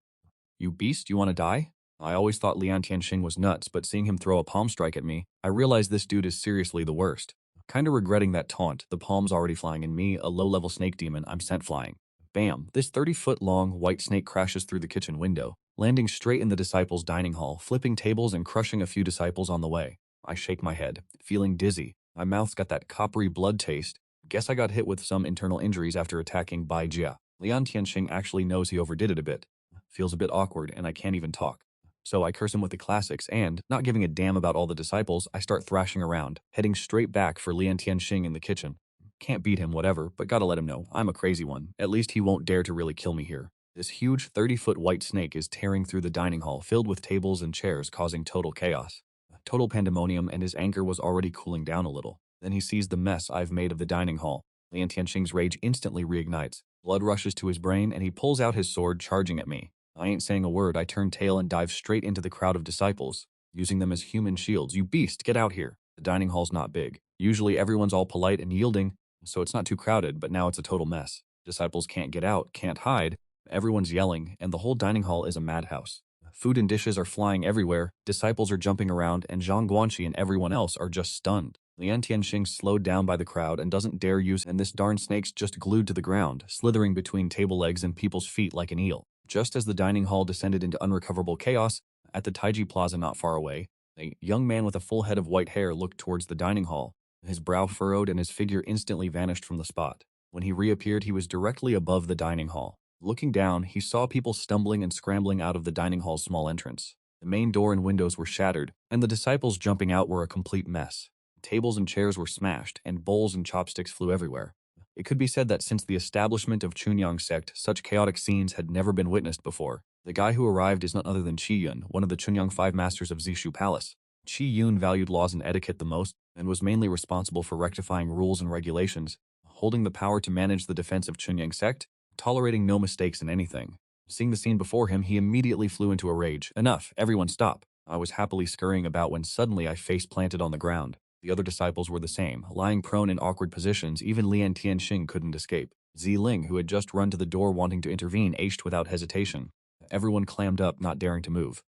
You beast, you wanna die? I always thought Lian Tianxing was nuts, but seeing him throw a palm strike at me, I realized this dude is seriously the worst. Kinda regretting that taunt, the palm's already flying and me, a low-level snake demon, I'm sent flying. Bam, this 30-foot-long white snake crashes through the kitchen window, landing straight in the disciples' dining hall, flipping tables and crushing a few disciples on the way. I shake my head, feeling dizzy. My mouth's got that coppery blood taste. Guess I got hit with some internal injuries after attacking Bai Jia. Lian Tianxing actually knows he overdid it a bit. Feels a bit awkward and I can't even talk. So I curse him with the classics and, not giving a damn about all the disciples, I start thrashing around, heading straight back for Lian Tianxing in the kitchen. Can't beat him, whatever, but gotta let him know, I'm a crazy one. At least he won't dare to really kill me here. This huge 30-foot white snake is tearing through the dining hall filled with tables and chairs causing total chaos. Total pandemonium, and his anger was already cooling down a little. Then he sees the mess I've made of the dining hall. Lian Tianxing's rage instantly reignites. Blood rushes to his brain and he pulls out his sword charging at me. I ain't saying a word, I turn tail and dive straight into the crowd of disciples, using them as human shields. You beast, get out here. The dining hall's not big. Usually everyone's all polite and yielding, so it's not too crowded, but now it's a total mess. Disciples can't get out, can't hide. Everyone's yelling, and the whole dining hall is a madhouse. Food and dishes are flying everywhere, disciples are jumping around, and Zhang Guanxi and everyone else are just stunned. Lian Tianxing slowed down by the crowd and doesn't dare use, and this darn snake's just glued to the ground, slithering between table legs and people's feet like an eel. Just as the dining hall descended into unrecoverable chaos, at the Taiji Plaza not far away, a young man with a full head of white hair looked towards the dining hall. His brow furrowed and his figure instantly vanished from the spot. When he reappeared, he was directly above the dining hall. Looking down, he saw people stumbling and scrambling out of the dining hall's small entrance. The main door and windows were shattered, and the disciples jumping out were a complete mess. Tables and chairs were smashed, and bowls and chopsticks flew everywhere. It could be said that since the establishment of Chunyang sect, such chaotic scenes had never been witnessed before. The guy who arrived is none other than Qi Yun, one of the Chunyang 5 masters of Zishu Palace. Qi Yun valued laws and etiquette the most, and was mainly responsible for rectifying rules and regulations, holding the power to manage the defense of Chunyang sect, tolerating no mistakes in anything. Seeing the scene before him, he immediately flew into a rage. Enough, everyone stop. I was happily scurrying about when suddenly I face planted on the ground. The other disciples were the same, lying prone in awkward positions. Even Lian Tianxing couldn't escape. Ziling, who had just run to the door wanting to intervene, aced without hesitation. Everyone clammed up, not daring to move.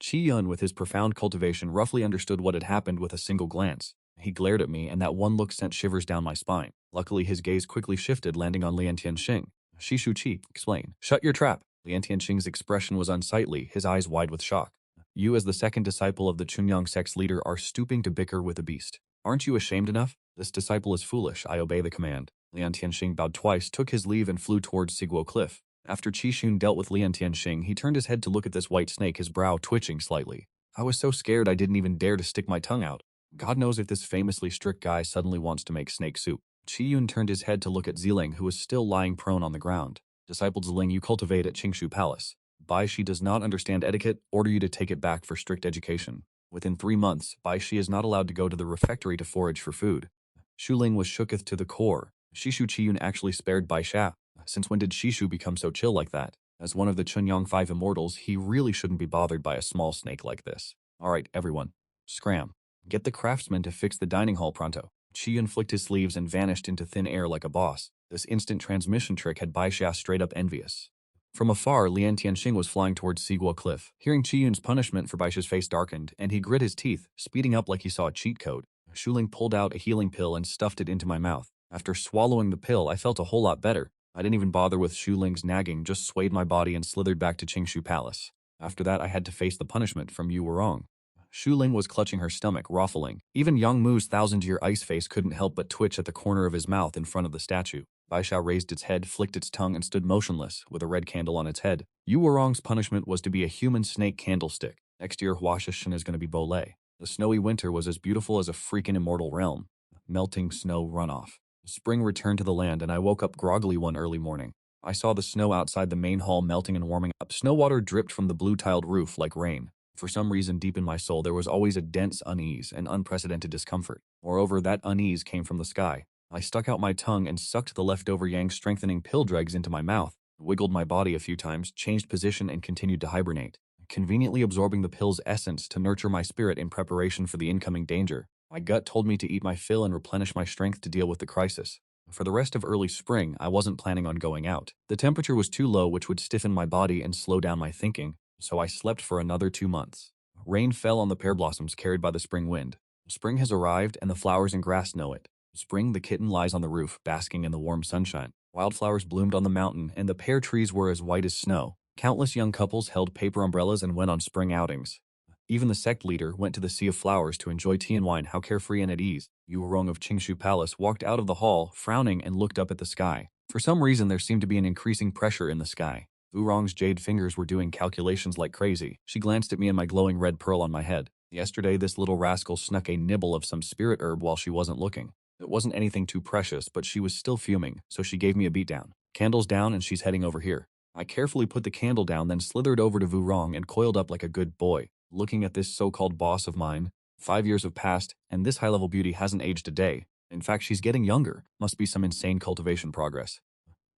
Qi Yun, with his profound cultivation, roughly understood what had happened with a single glance. He glared at me, and that one look sent shivers down my spine. Luckily, his gaze quickly shifted, landing on Lian Tianxing. Shishu Qi, explain. Shut your trap. Lian Tianxing's expression was unsightly, his eyes wide with shock. You, as the second disciple of the Chunyang sect's leader, are stooping to bicker with a beast. Aren't you ashamed enough? This disciple is foolish. I obey the command. Lian Tianxing bowed twice, took his leave, and flew towards Siguo Cliff. After Qi Shun dealt with Lian Tianxing, he turned his head to look at this white snake, his brow twitching slightly. I was so scared I didn't even dare to stick my tongue out. God knows if this famously strict guy suddenly wants to make snake soup. Qi Yun turned his head to look at Ziling, who was still lying prone on the ground. Disciple Ziling, you cultivate at Qingshu Palace. Bai Shi does not understand etiquette, order you to take it back for strict education. Within 3 months, Bai Shi is not allowed to go to the refectory to forage for food. Shuling was shooketh to the core. Shishu Qiyun actually spared Bai Sha. Since when did Shishu become so chill like that? As one of the Chunyang 5 immortals, he really shouldn't be bothered by a small snake like this. Alright, everyone. Scram. Get the craftsman to fix the dining hall pronto. Qiyun flicked his sleeves and vanished into thin air like a boss. This instant transmission trick had Bai Sha straight up envious. From afar, Lian Tianxing was flying towards Sigua Cliff. Hearing Qiyun's punishment for Baisha's face darkened, and he grit his teeth, speeding up like he saw a cheat code. Shuling pulled out a healing pill and stuffed it into my mouth. After swallowing the pill, I felt a whole lot better. I didn't even bother with Shuling's nagging, just swayed my body and slithered back to Qingshu Palace. After that, I had to face the punishment from Yu Wurong. Shuling was clutching her stomach, ruffling. Even Yang Mu's 1,000-year ice face couldn't help but twitch at the corner of his mouth in front of the statue. Baisha raised its head, flicked its tongue, and stood motionless, with a red candle on its head. Yu Wurong's punishment was to be a human snake candlestick. Next year, Huashishan is going to be Bolei. The snowy winter was as beautiful as a freaking immortal realm. Melting snow runoff. Spring returned to the land, and I woke up groggily one early morning. I saw the snow outside the main hall melting and warming up. Snow water dripped from the blue-tiled roof like rain. For some reason deep in my soul, there was always a dense unease and unprecedented discomfort. Moreover, that unease came from the sky. I stuck out my tongue and sucked the leftover yang strengthening pill dregs into my mouth, wiggled my body a few times, changed position, and continued to hibernate, conveniently absorbing the pill's essence to nurture my spirit in preparation for the incoming danger. My gut told me to eat my fill and replenish my strength to deal with the crisis. For the rest of early spring, I wasn't planning on going out. The temperature was too low, which would stiffen my body and slow down my thinking, so I slept for another 2 months. Rain fell on the pear blossoms carried by the spring wind. Spring has arrived, and the flowers and grass know it. Spring, the kitten lies on the roof, basking in the warm sunshine. Wildflowers bloomed on the mountain, and the pear trees were as white as snow. Countless young couples held paper umbrellas and went on spring outings. Even the sect leader went to the Sea of Flowers to enjoy tea and wine. How carefree and at ease. Yu Wurong of Qingshu Palace walked out of the hall, frowning, and looked up at the sky. For some reason, there seemed to be an increasing pressure in the sky. Wurong's jade fingers were doing calculations like crazy. She glanced at me and my glowing red pearl on my head. Yesterday, this little rascal snuck a nibble of some spirit herb while she wasn't looking. It wasn't anything too precious, but she was still fuming, so she gave me a beatdown. Candles down, and she's heading over here. I carefully put the candle down, then slithered over to Wurong and coiled up like a good boy, looking at this so-called boss of mine. 5 years have passed, and this high-level beauty hasn't aged a day. In fact, she's getting younger. Must be some insane cultivation progress.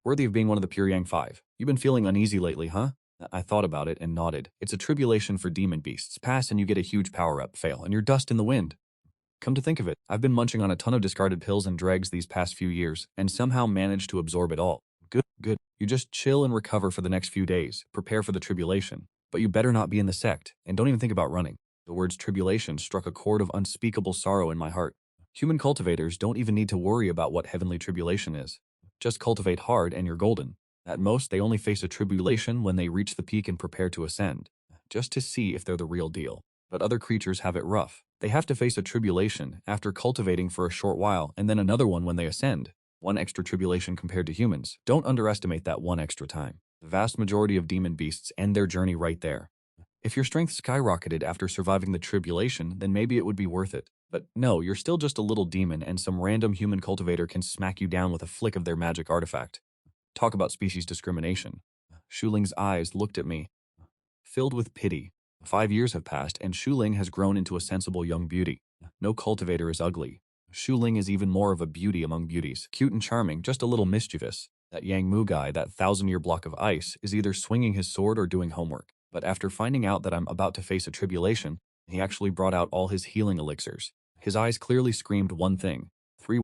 Worthy of being one of the pure Yang 5. You've been feeling uneasy lately, huh? I thought about it and nodded. It's a tribulation for demon beasts. Pass and you get a huge power-up. Fail, and you're dust in the wind. Come to think of it, I've been munching on a ton of discarded pills and dregs these past few years, and somehow managed to absorb it all. Good. You just chill and recover for the next few days. Prepare for the tribulation. But you better not be in the sect, and don't even think about running. The words tribulation struck a chord of unspeakable sorrow in my heart. Human cultivators don't even need to worry about what heavenly tribulation is. Just cultivate hard and you're golden. At most, they only face a tribulation when they reach the peak and prepare to ascend, just to see if they're the real deal. But other creatures have it rough. They have to face a tribulation after cultivating for a short while, and then another one when they ascend. One extra tribulation compared to humans. Don't underestimate that one extra time. The vast majority of demon beasts end their journey right there. If your strength skyrocketed after surviving the tribulation, then maybe it would be worth it. But no, you're still just a little demon, and some random human cultivator can smack you down with a flick of their magic artifact. Talk about species discrimination. Shuling's eyes looked at me, filled with pity. 5 years have passed, and Shuling has grown into a sensible young beauty. No cultivator is ugly. Shuling is even more of a beauty among beauties. Cute and charming, just a little mischievous. That Yang Mu guy, that 1,000-year block of ice, is either swinging his sword or doing homework. But after finding out that I'm about to face a tribulation, he actually brought out all his healing elixirs. His eyes clearly screamed one thing.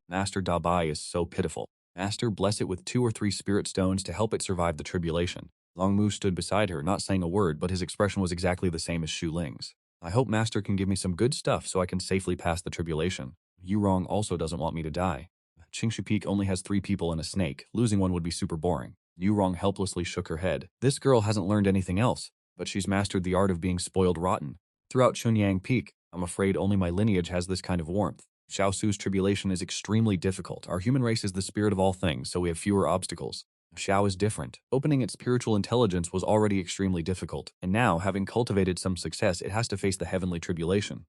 Master Dabai is so pitiful. Master, bless it with 2 or 3 spirit stones to help it survive the tribulation. Long Mu stood beside her, not saying a word, but his expression was exactly the same as Shu Ling's. I hope Master can give me some good stuff so I can safely pass the tribulation. Yu Rong also doesn't want me to die. Qingshu Peak only has 3 people and a snake. Losing one would be super boring. Yu Rong helplessly shook her head. This girl hasn't learned anything else, but she's mastered the art of being spoiled rotten. Throughout Chunyang Peak, I'm afraid only my lineage has this kind of warmth. Xiaosu's tribulation is extremely difficult. Our human race is the spirit of all things, so we have fewer obstacles. Xiao is different. Opening its spiritual intelligence was already extremely difficult, and now, having cultivated some success, it has to face the heavenly tribulation.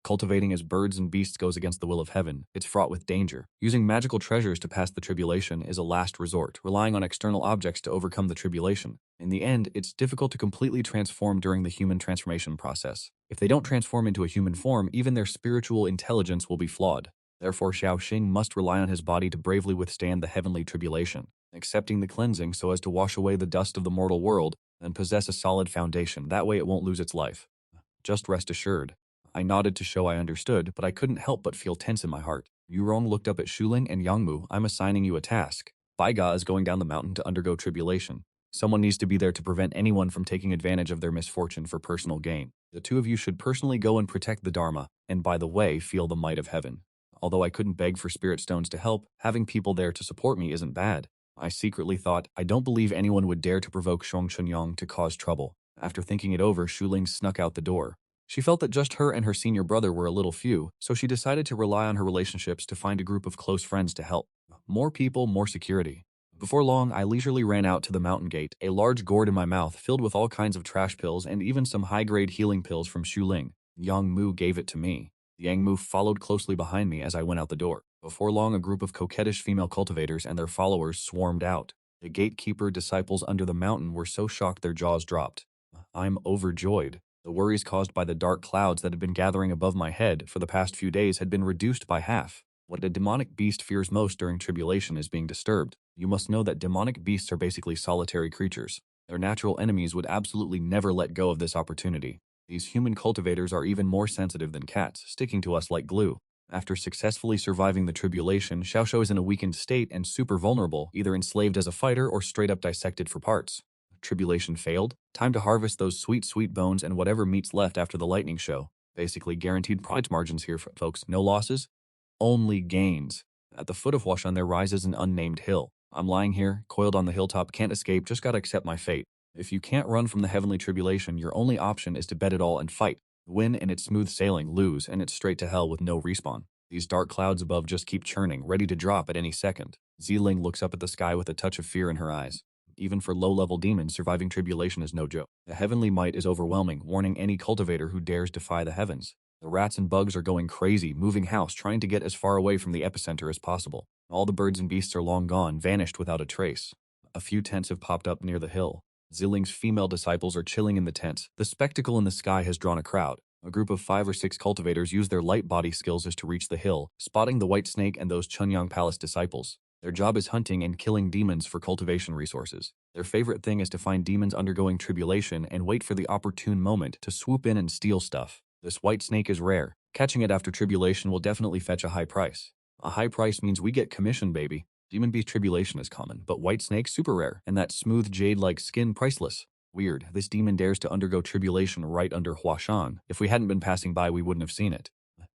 Cultivating as birds and beasts goes against the will of heaven. It's fraught with danger. Using magical treasures to pass the tribulation is a last resort, relying on external objects to overcome the tribulation. In the end, it's difficult to completely transform during the human transformation process. If they don't transform into a human form, even their spiritual intelligence will be flawed. Therefore, Xiaoxing must rely on his body to bravely withstand the heavenly tribulation, accepting the cleansing so as to wash away the dust of the mortal world and possess a solid foundation. That way it won't lose its life. Just rest assured. I nodded to show I understood, but I couldn't help but feel tense in my heart. Yurong looked up at Shuling and Yangmu. I'm assigning you a task. Baiga is going down the mountain to undergo tribulation. Someone needs to be there to prevent anyone from taking advantage of their misfortune for personal gain. The two of you should personally go and protect the Dharma, and by the way, feel the might of heaven. Although I couldn't beg for spirit stones to help, having people there to support me isn't bad. I secretly thought, I don't believe anyone would dare to provoke Chunyang to cause trouble. After thinking it over, Shuling snuck out the door. She felt that just her and her senior brother were a little few, so she decided to rely on her relationships to find a group of close friends to help. More people, more security. Before long, I leisurely ran out to the mountain gate, a large gourd in my mouth filled with all kinds of trash pills and even some high-grade healing pills from Shuling. Yang Mu gave it to me. Yang Mu followed closely behind me as I went out the door. Before long, a group of coquettish female cultivators and their followers swarmed out. The gatekeeper disciples under the mountain were so shocked their jaws dropped. I'm overjoyed. The worries caused by the dark clouds that had been gathering above my head for the past few days had been reduced by half. What a demonic beast fears most during tribulation is being disturbed. You must know that demonic beasts are basically solitary creatures. Their natural enemies would absolutely never let go of this opportunity. These human cultivators are even more sensitive than cats, sticking to us like glue. After successfully surviving the tribulation, Xiaoxiao is in a weakened state and super vulnerable, either enslaved as a fighter or straight up dissected for parts. Tribulation failed. Time to harvest those sweet, sweet bones and whatever meat's left after the lightning show. Basically guaranteed profit margins here, folks. No losses, only gains. At the foot of Huashan there rises an unnamed hill. I'm lying here, coiled on the hilltop, can't escape, just gotta accept my fate. If you can't run from the heavenly tribulation, your only option is to bet it all and fight. Win and it's smooth sailing, lose and it's straight to hell with no respawn. These dark clouds above just keep churning, ready to drop at any second. Ziling looks up at the sky with a touch of fear in her eyes. Even for low-level demons, surviving tribulation is no joke. The heavenly might is overwhelming, warning any cultivator who dares defy the heavens. The rats and bugs are going crazy, moving house, trying to get as far away from the epicenter as possible. All the birds and beasts are long gone, vanished without a trace. A few tents have popped up near the hill. Ziling's female disciples are chilling in the tents. The spectacle in the sky has drawn a crowd. A group of 5 or 6 cultivators use their light body skills as to reach the hill, spotting the white snake and those Chunyang Palace disciples. Their job is hunting and killing demons for cultivation resources. Their favorite thing is to find demons undergoing tribulation and wait for the opportune moment to swoop in and steal stuff. This white snake is rare. Catching it after tribulation will definitely fetch a high price. A high price means we get commission, baby. Demon beast tribulation is common, but white snake super rare, and that smooth jade-like skin priceless. Weird, this demon dares to undergo tribulation right under Huashan. If we hadn't been passing by, we wouldn't have seen it.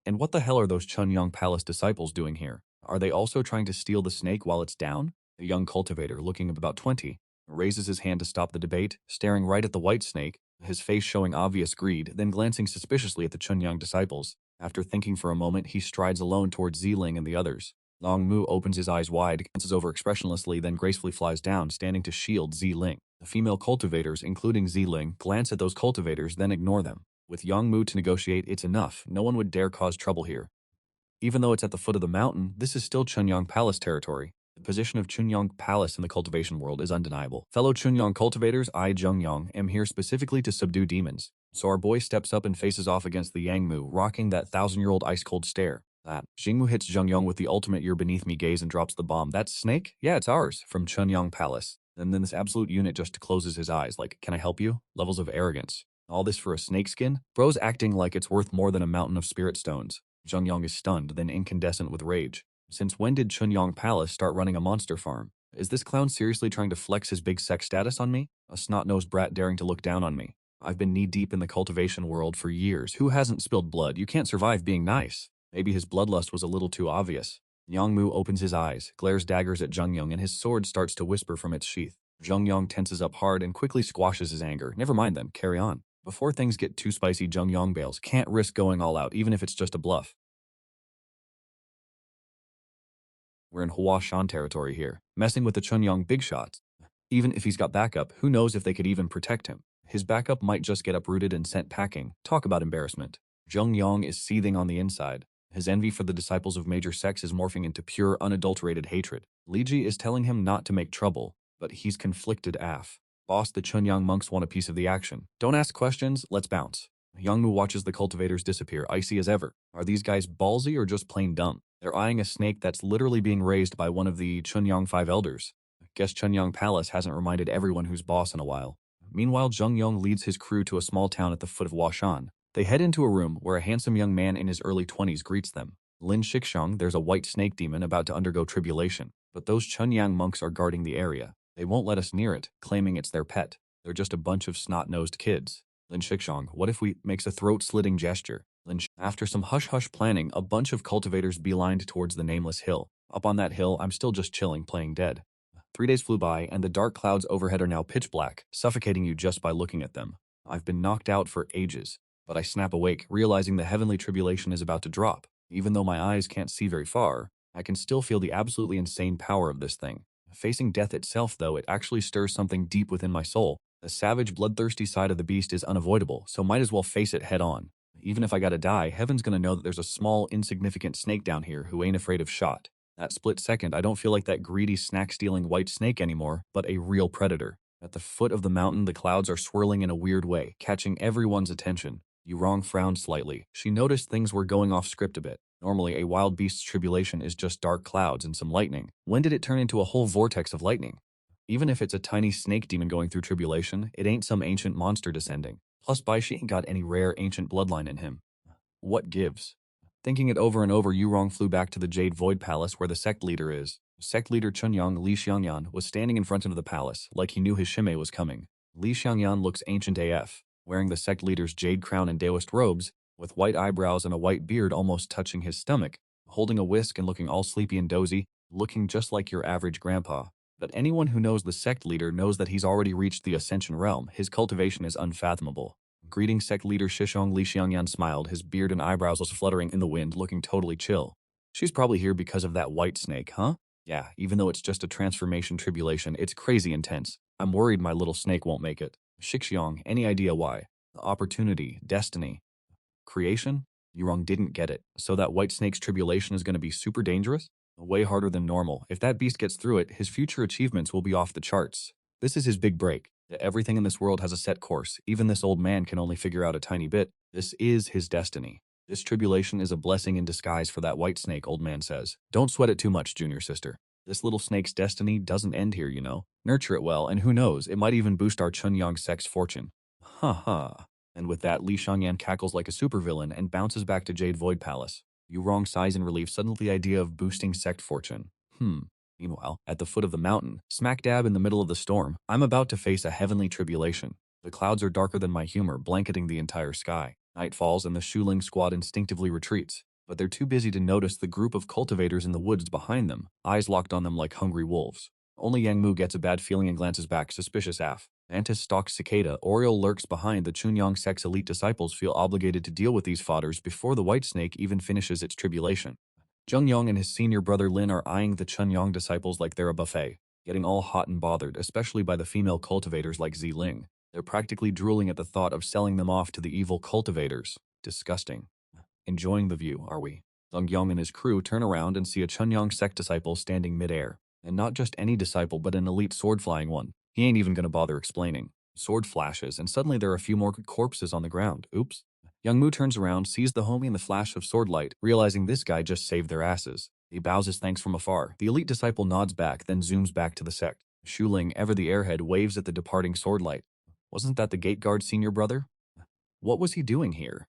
And what the hell are those Chunyang Palace disciples doing here? Are they also trying to steal the snake while it's down? A young cultivator, looking about 20, raises his hand to stop the debate, staring right at the white snake, his face showing obvious greed, then glancing suspiciously at the Chunyang disciples. After thinking for a moment, he strides alone towards Ziling and the others. Long Mu opens his eyes wide, glances over expressionlessly, then gracefully flies down, standing to shield Ziling. The female cultivators, including Ziling, glance at those cultivators, then ignore them. With Yang Mu to negotiate, it's enough. No one would dare cause trouble here. Even though it's at the foot of the mountain, this is still Chunyang Palace territory. The position of Chunyang Palace in the cultivation world is undeniable. Fellow Chunyang cultivators, I, Zhengyang, am here specifically to subdue demons. So our boy steps up and faces off against the Yangmu, rocking that 1,000-year-old ice-cold stare. That. Xingmu hits Zhengyang with the ultimate "you're beneath me" gaze and drops the bomb. That's Snake? Yeah, it's ours, from Chunyang Palace. And then this absolute unit just closes his eyes, like, can I help you? Levels of arrogance. All this for a snake skin? Bro's acting like it's worth more than a mountain of spirit stones. Zhengyang is stunned, then incandescent with rage. Since when did Chunyang Palace start running a monster farm? Is this clown seriously trying to flex his big sex status on me? A snot-nosed brat daring to look down on me. I've been knee-deep in the cultivation world for years. Who hasn't spilled blood? You can't survive being nice. Maybe his bloodlust was a little too obvious. Yangmu opens his eyes, glares daggers at Zhengyang, and his sword starts to whisper from its sheath. Zhengyang tenses up hard and quickly squashes his anger. Never mind them, carry on. Before things get too spicy, Zhengyang bails. Can't risk going all out, even if it's just a bluff. We're in Huashan territory here, messing with the Chunyang big shots. Even if he's got backup, who knows if they could even protect him. His backup might just get uprooted and sent packing. Talk about embarrassment. Chunyang is seething on the inside. His envy for the disciples of major sects is morphing into pure, unadulterated hatred. Liji is telling him not to make trouble, but he's conflicted af. Boss, the Chunyang monks want a piece of the action. Don't ask questions, let's bounce. Youngmu watches the cultivators disappear, icy as ever. Are these guys ballsy or just plain dumb? They're eyeing a snake that's literally being raised by one of the Chunyang 5 elders. Guess Chunyang Palace hasn't reminded everyone who's boss in a while. Meanwhile, Zhengyong leads his crew to a small town at the foot of Huashan. They head into a room where a handsome young man in his early 20s greets them. Lin Shixong, there's a white snake demon about to undergo tribulation, but those Chunyang monks are guarding the area. They won't let us near it, claiming it's their pet. They're just a bunch of snot-nosed kids. Lin Shixong, what if we makes a throat-slitting gesture? After some hush-hush planning, a bunch of cultivators beelined towards the nameless hill. Up on that hill, I'm still just chilling, playing dead. 3 days flew by, and the dark clouds overhead are now pitch black, suffocating you just by looking at them. I've been knocked out for ages, but I snap awake, realizing the heavenly tribulation is about to drop. Even though my eyes can't see very far, I can still feel the absolutely insane power of this thing. Facing death itself, though, it actually stirs something deep within my soul. The savage, bloodthirsty side of the beast is unavoidable, so might as well face it head on. Even if I gotta die, heaven's gonna know that there's a small, insignificant snake down here who ain't afraid of shot. That split second, I don't feel like that greedy, snack-stealing white snake anymore, but a real predator. At the foot of the mountain, the clouds are swirling in a weird way, catching everyone's attention. Yurong frowned slightly. She noticed things were going off script a bit. Normally, a wild beast's tribulation is just dark clouds and some lightning. When did it turn into a whole vortex of lightning? Even if it's a tiny snake demon going through tribulation, it ain't some ancient monster descending. Plus, Baishi ain't got any rare ancient bloodline in him. What gives? Thinking it over and over, Yurong flew back to the Jade Void Palace where the sect leader is. Sect leader Chunyang Li Xiangyang was standing in front of the palace, like he knew his shime was coming. Li Xiangyang looks ancient AF, wearing the sect leader's jade crown and Daoist robes, with white eyebrows and a white beard almost touching his stomach, holding a whisk and looking all sleepy and dozy, looking just like your average grandpa. But anyone who knows the sect leader knows that he's already reached the Ascension realm. His cultivation is unfathomable. Greeting sect leader Shishong, Li Xiangyan smiled, his beard and eyebrows was fluttering in the wind, looking totally chill. She's probably here because of that white snake, huh? Yeah, even though it's just a transformation tribulation, it's crazy intense. I'm worried my little snake won't make it. Shixiong, any idea why? Opportunity, destiny, creation? Yurong didn't get it. So that white snake's tribulation is going to be super dangerous? Way harder than normal. If that beast gets through it, his future achievements will be off the charts. This is his big break. Everything in this world has a set course. Even this old man can only figure out a tiny bit. This is his destiny. This tribulation is a blessing in disguise for that white snake, old man says. Don't sweat it too much, junior sister. This little snake's destiny doesn't end here, you know. Nurture it well, and who knows, it might even boost our Chunyang sect's fortune. Ha ha. And with that, Li Xiangyan cackles like a supervillain and bounces back to Jade Void Palace. Yurong sighs in relief, suddenly the idea of boosting sect fortune. Meanwhile, at the foot of the mountain, smack dab in the middle of the storm, I'm about to face a heavenly tribulation. The clouds are darker than my humor, blanketing the entire sky. Night falls and the Shuling squad instinctively retreats, but they're too busy to notice the group of cultivators in the woods behind them, eyes locked on them like hungry wolves. Only Yangmu gets a bad feeling and glances back, suspicious af. Mantis stalks Cicada, Oriole lurks behind. The Chunyang sect's elite disciples feel obligated to deal with these fodders before the white snake even finishes its tribulation. Zhengyong and his senior brother Lin are eyeing the Chunyang disciples like they're a buffet, getting all hot and bothered, especially by the female cultivators like Ziling. They're practically drooling at the thought of selling them off to the evil cultivators. Disgusting. Enjoying the view, are we? Zhengyong and his crew turn around and see a Chunyang sect disciple standing midair. And not just any disciple, but an elite sword-flying one. He ain't even gonna bother explaining. Sword flashes, and suddenly there are a few more corpses on the ground. Oops. Youngmu turns around, sees the homie in the flash of sword light, realizing this guy just saved their asses. He bows his thanks from afar. The elite disciple nods back, then zooms back to the sect. Shuling, ever the airhead, waves at the departing sword light. Wasn't that the gate guard senior brother? What was he doing here?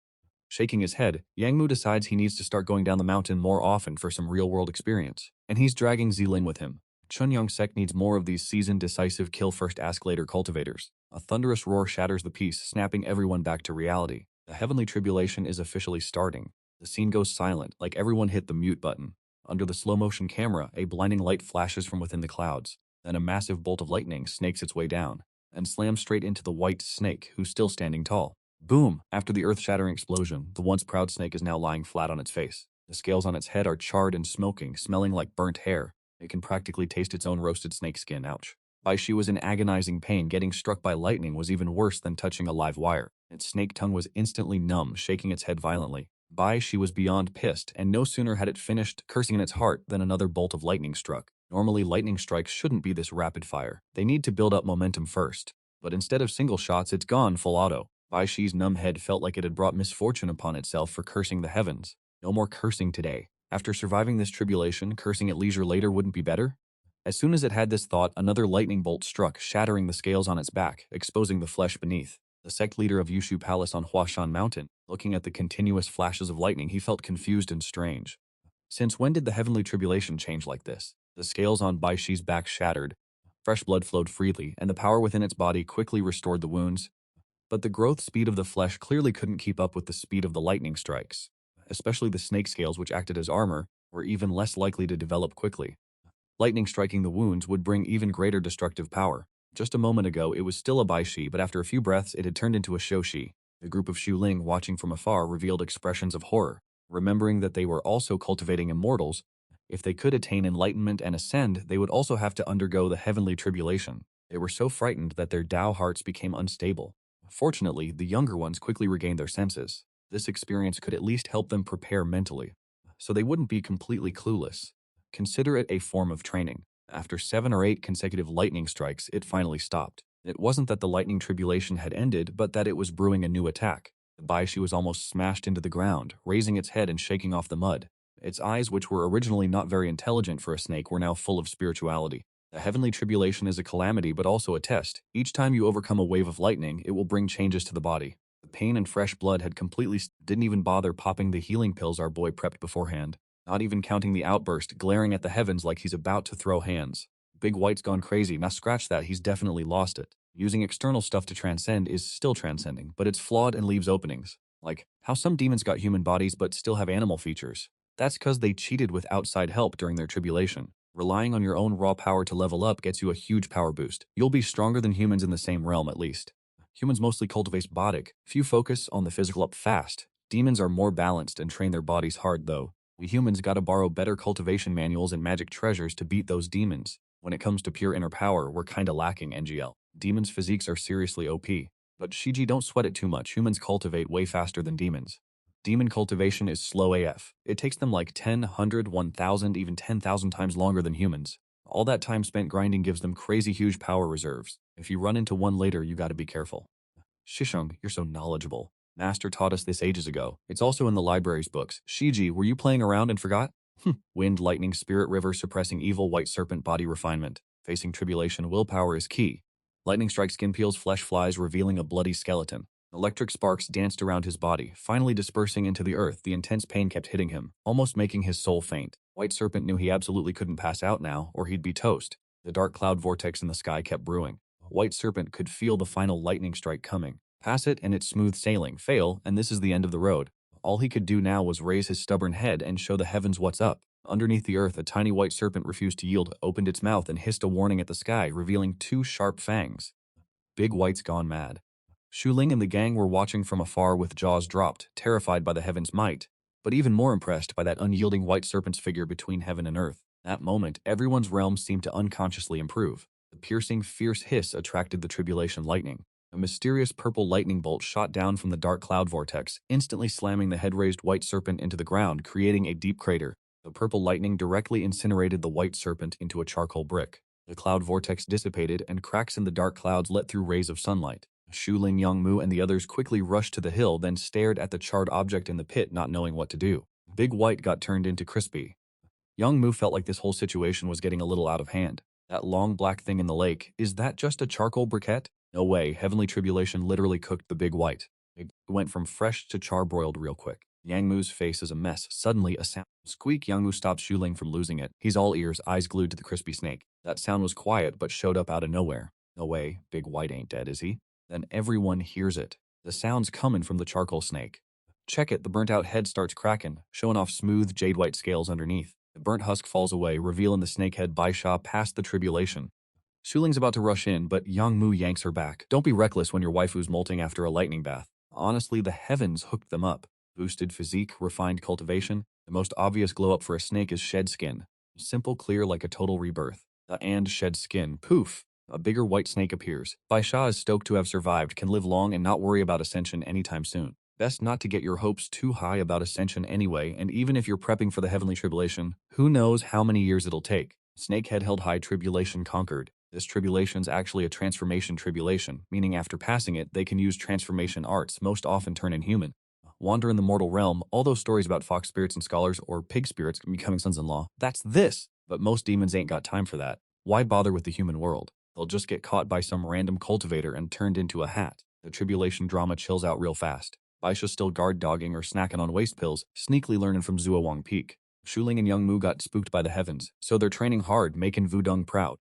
Shaking his head, Yangmu decides he needs to start going down the mountain more often for some real-world experience, and he's dragging Ziling with him. Chunyang sect needs more of these seasoned, decisive, kill-first-ask-later cultivators. A thunderous roar shatters the peace, snapping everyone back to reality. The heavenly tribulation is officially starting. The scene goes silent, like everyone hit the mute button. Under the slow-motion camera, a blinding light flashes from within the clouds. Then a massive bolt of lightning snakes its way down, and slams straight into the white snake, who's still standing tall. Boom! After the earth-shattering explosion, the once proud snake is now lying flat on its face. The scales on its head are charred and smoking, smelling like burnt hair. It can practically taste its own roasted snake skin, ouch. Bai Shi was in agonizing pain. Getting struck by lightning was even worse than touching a live wire. Its snake tongue was instantly numb, shaking its head violently. Bai Shi was beyond pissed, and no sooner had it finished cursing in its heart than another bolt of lightning struck. Normally, lightning strikes shouldn't be this rapid fire. They need to build up momentum first. But instead of single shots, it's gone full auto. Bai Shi's numb head felt like it had brought misfortune upon itself for cursing the heavens. No more cursing today. After surviving this tribulation, cursing at leisure later wouldn't be better? As soon as it had this thought, another lightning bolt struck, shattering the scales on its back, exposing the flesh beneath. The sect leader of Yushu Palace on Huashan Mountain, looking at the continuous flashes of lightning, he felt confused and strange. Since when did the heavenly tribulation change like this? The scales on Bai Shi's back shattered. Fresh blood flowed freely, and the power within its body quickly restored the wounds. But the growth speed of the flesh clearly couldn't keep up with the speed of the lightning strikes. Especially the snake scales, which acted as armor, were even less likely to develop quickly. Lightning striking the wounds would bring even greater destructive power. Just a moment ago, it was still a Bai Shi, but after a few breaths, it had turned into a Shou Shi. The group of Xu Ling watching from afar revealed expressions of horror. Remembering that they were also cultivating immortals, if they could attain enlightenment and ascend, they would also have to undergo the heavenly tribulation. They were so frightened that their Tao hearts became unstable. Fortunately, the younger ones quickly regained their senses. This experience could at least help them prepare mentally, so they wouldn't be completely clueless. Consider it a form of training. After 7 or 8 consecutive lightning strikes, it finally stopped. It wasn't that the lightning tribulation had ended, but that it was brewing a new attack. The Bai Shi was almost smashed into the ground, raising its head and shaking off the mud. Its eyes, which were originally not very intelligent for a snake, were now full of spirituality. The heavenly tribulation is a calamity, but also a test. Each time you overcome a wave of lightning, it will bring changes to the body. The pain and fresh blood had completely didn't even bother popping the healing pills our boy prepped beforehand. Not even counting the outburst, glaring at the heavens like he's about to throw hands. Big White's gone crazy. Now scratch that, he's definitely lost it. Using external stuff to transcend is still transcending, but it's flawed and leaves openings. Like how some demons got human bodies but still have animal features. That's because they cheated with outside help during their tribulation. Relying on your own raw power to level up gets you a huge power boost. You'll be stronger than humans in the same realm at least. Humans mostly cultivate bodic. Few focus on the physical up fast. Demons are more balanced and train their bodies hard though. We humans gotta borrow better cultivation manuals and magic treasures to beat those demons. When it comes to pure inner power, we're kinda lacking NGL. Demons' physiques are seriously OP. But Shiji, don't sweat it too much. Humans cultivate way faster than demons. Demon cultivation is slow AF. It takes them like 10, 100, 1,000, even 10,000 times longer than humans. All that time spent grinding gives them crazy huge power reserves. If you run into one later, you gotta be careful. Shishung, you're so knowledgeable. Master taught us this ages ago. It's also in the library's books. Shiji, were you playing around and forgot? Wind, lightning, spirit river, suppressing evil, white serpent, body refinement. Facing tribulation, willpower is key. Lightning strike, skin peels, flesh flies, revealing a bloody skeleton. Electric sparks danced around his body, finally dispersing into the earth. The intense pain kept hitting him, almost making his soul faint. White serpent knew he absolutely couldn't pass out now, or he'd be toast. The dark cloud vortex in the sky kept brewing. White serpent could feel the final lightning strike coming. Pass it and it's smooth sailing. Fail, and this is the end of the road. All he could do now was raise his stubborn head and show the heavens what's up. Underneath the earth, a tiny white serpent refused to yield, opened its mouth and hissed a warning at the sky, revealing 2 sharp fangs. Big White's gone mad. Xu Ling and the gang were watching from afar with jaws dropped, terrified by the heaven's might, but even more impressed by that unyielding white serpent's figure between heaven and earth. That moment, everyone's realm seemed to unconsciously improve. The piercing, fierce hiss attracted the tribulation lightning. A mysterious purple lightning bolt shot down from the dark cloud vortex, instantly slamming the head-raised white serpent into the ground, creating a deep crater. The purple lightning directly incinerated the white serpent into a charcoal brick. The cloud vortex dissipated, and cracks in the dark clouds let through rays of sunlight. Xu Ling, Yangmu, and the others quickly rushed to the hill, then stared at the charred object in the pit, not knowing what to do. Big White got turned into crispy. Yangmu felt like this whole situation was getting a little out of hand. That long black thing in the lake, is that just a charcoal briquette? No way, heavenly tribulation literally cooked the Big White. It went from fresh to charbroiled real quick. Yangmu's face is a mess. Suddenly, a sound squeak. Yangmu stopped Xu Ling from losing it. He's all ears, eyes glued to the crispy snake. That sound was quiet, but showed up out of nowhere. No way, Big White ain't dead, is he? Then everyone hears it. The sound's coming from the charcoal snake. Check it, the burnt-out head starts cracking, showing off smooth jade-white scales underneath. The burnt husk falls away, revealing the snakehead Baisha past the tribulation. Xu Ling's about to rush in, but Yangmu yanks her back. Don't be reckless when your waifu's molting after a lightning bath. Honestly, the heavens hooked them up. Boosted physique, refined cultivation. The most obvious glow-up for a snake is shed skin. Simple, clear, like a total rebirth. The and shed skin. Poof! A bigger white snake appears. Bai Sha is stoked to have survived, can live long and not worry about ascension anytime soon. Best not to get your hopes too high about ascension anyway, and even if you're prepping for the heavenly tribulation, who knows how many years it'll take. Snakehead held high, tribulation conquered. This tribulation's actually a transformation tribulation, meaning after passing it, they can use transformation arts, most often turn in human. Wander in the mortal realm, all those stories about fox spirits and scholars or pig spirits becoming sons-in-law, that's this! But most demons ain't got time for that. Why bother with the human world? They'll just get caught by some random cultivator and turned into a hat. The tribulation drama chills out real fast. Baisha's still guard dogging or snacking on waste pills, sneakily learning from Zuowang Peak. Shuling and Young Mu got spooked by the heavens, so they're training hard, making Wudong proud.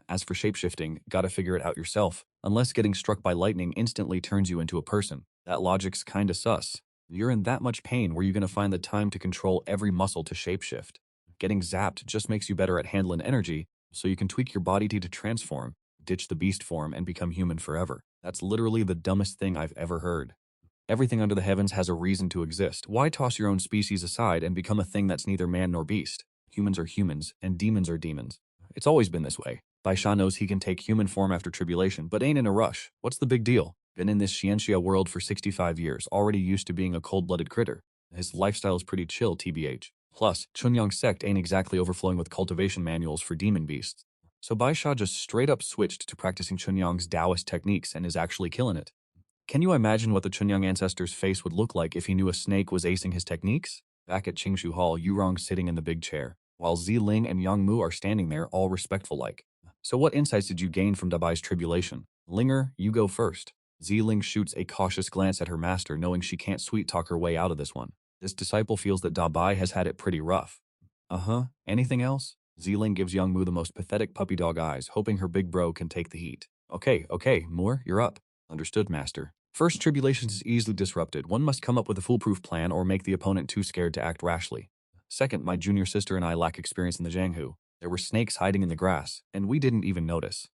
As for shapeshifting, gotta figure it out yourself. Unless getting struck by lightning instantly turns you into a person. That logic's kinda sus. You're in that much pain where you're gonna find the time to control every muscle to shapeshift. Getting zapped just makes you better at handling energy, so you can tweak your body to transform, ditch the beast form, and become human forever. That's literally the dumbest thing I've ever heard. Everything under the heavens has a reason to exist. Why toss your own species aside and become a thing that's neither man nor beast? Humans are humans, and demons are demons. It's always been this way. Bai Sha knows he can take human form after tribulation, but ain't in a rush. What's the big deal? Been in this Xianxia world for 65 years, already used to being a cold-blooded critter. His lifestyle is pretty chill, TBH. Plus, Chunyang's sect ain't exactly overflowing with cultivation manuals for demon beasts. So Bai Sha just straight up switched to practicing Chunyang's Taoist techniques and is actually killing it. Can you imagine what the Chunyang ancestor's face would look like if he knew a snake was acing his techniques? Back at Qingshu Hall, Yurong's sitting in the big chair, while Ziling and Yangmu are standing there, all respectful-like. So what insights did you gain from Dabai's tribulation? Linger, you go first. Ziling shoots a cautious glance at her master, knowing she can't sweet-talk her way out of this one. This disciple feels that Dabai has had it pretty rough. Anything else? Ziling gives Yangmu the most pathetic puppy dog eyes, hoping her big bro can take the heat. Okay, Moore, you're up. Understood, master. First, tribulations is easily disrupted. One must come up with a foolproof plan or make the opponent too scared to act rashly. Second, my junior sister and I lack experience in the Jianghu. There were snakes hiding in the grass, and we didn't even notice.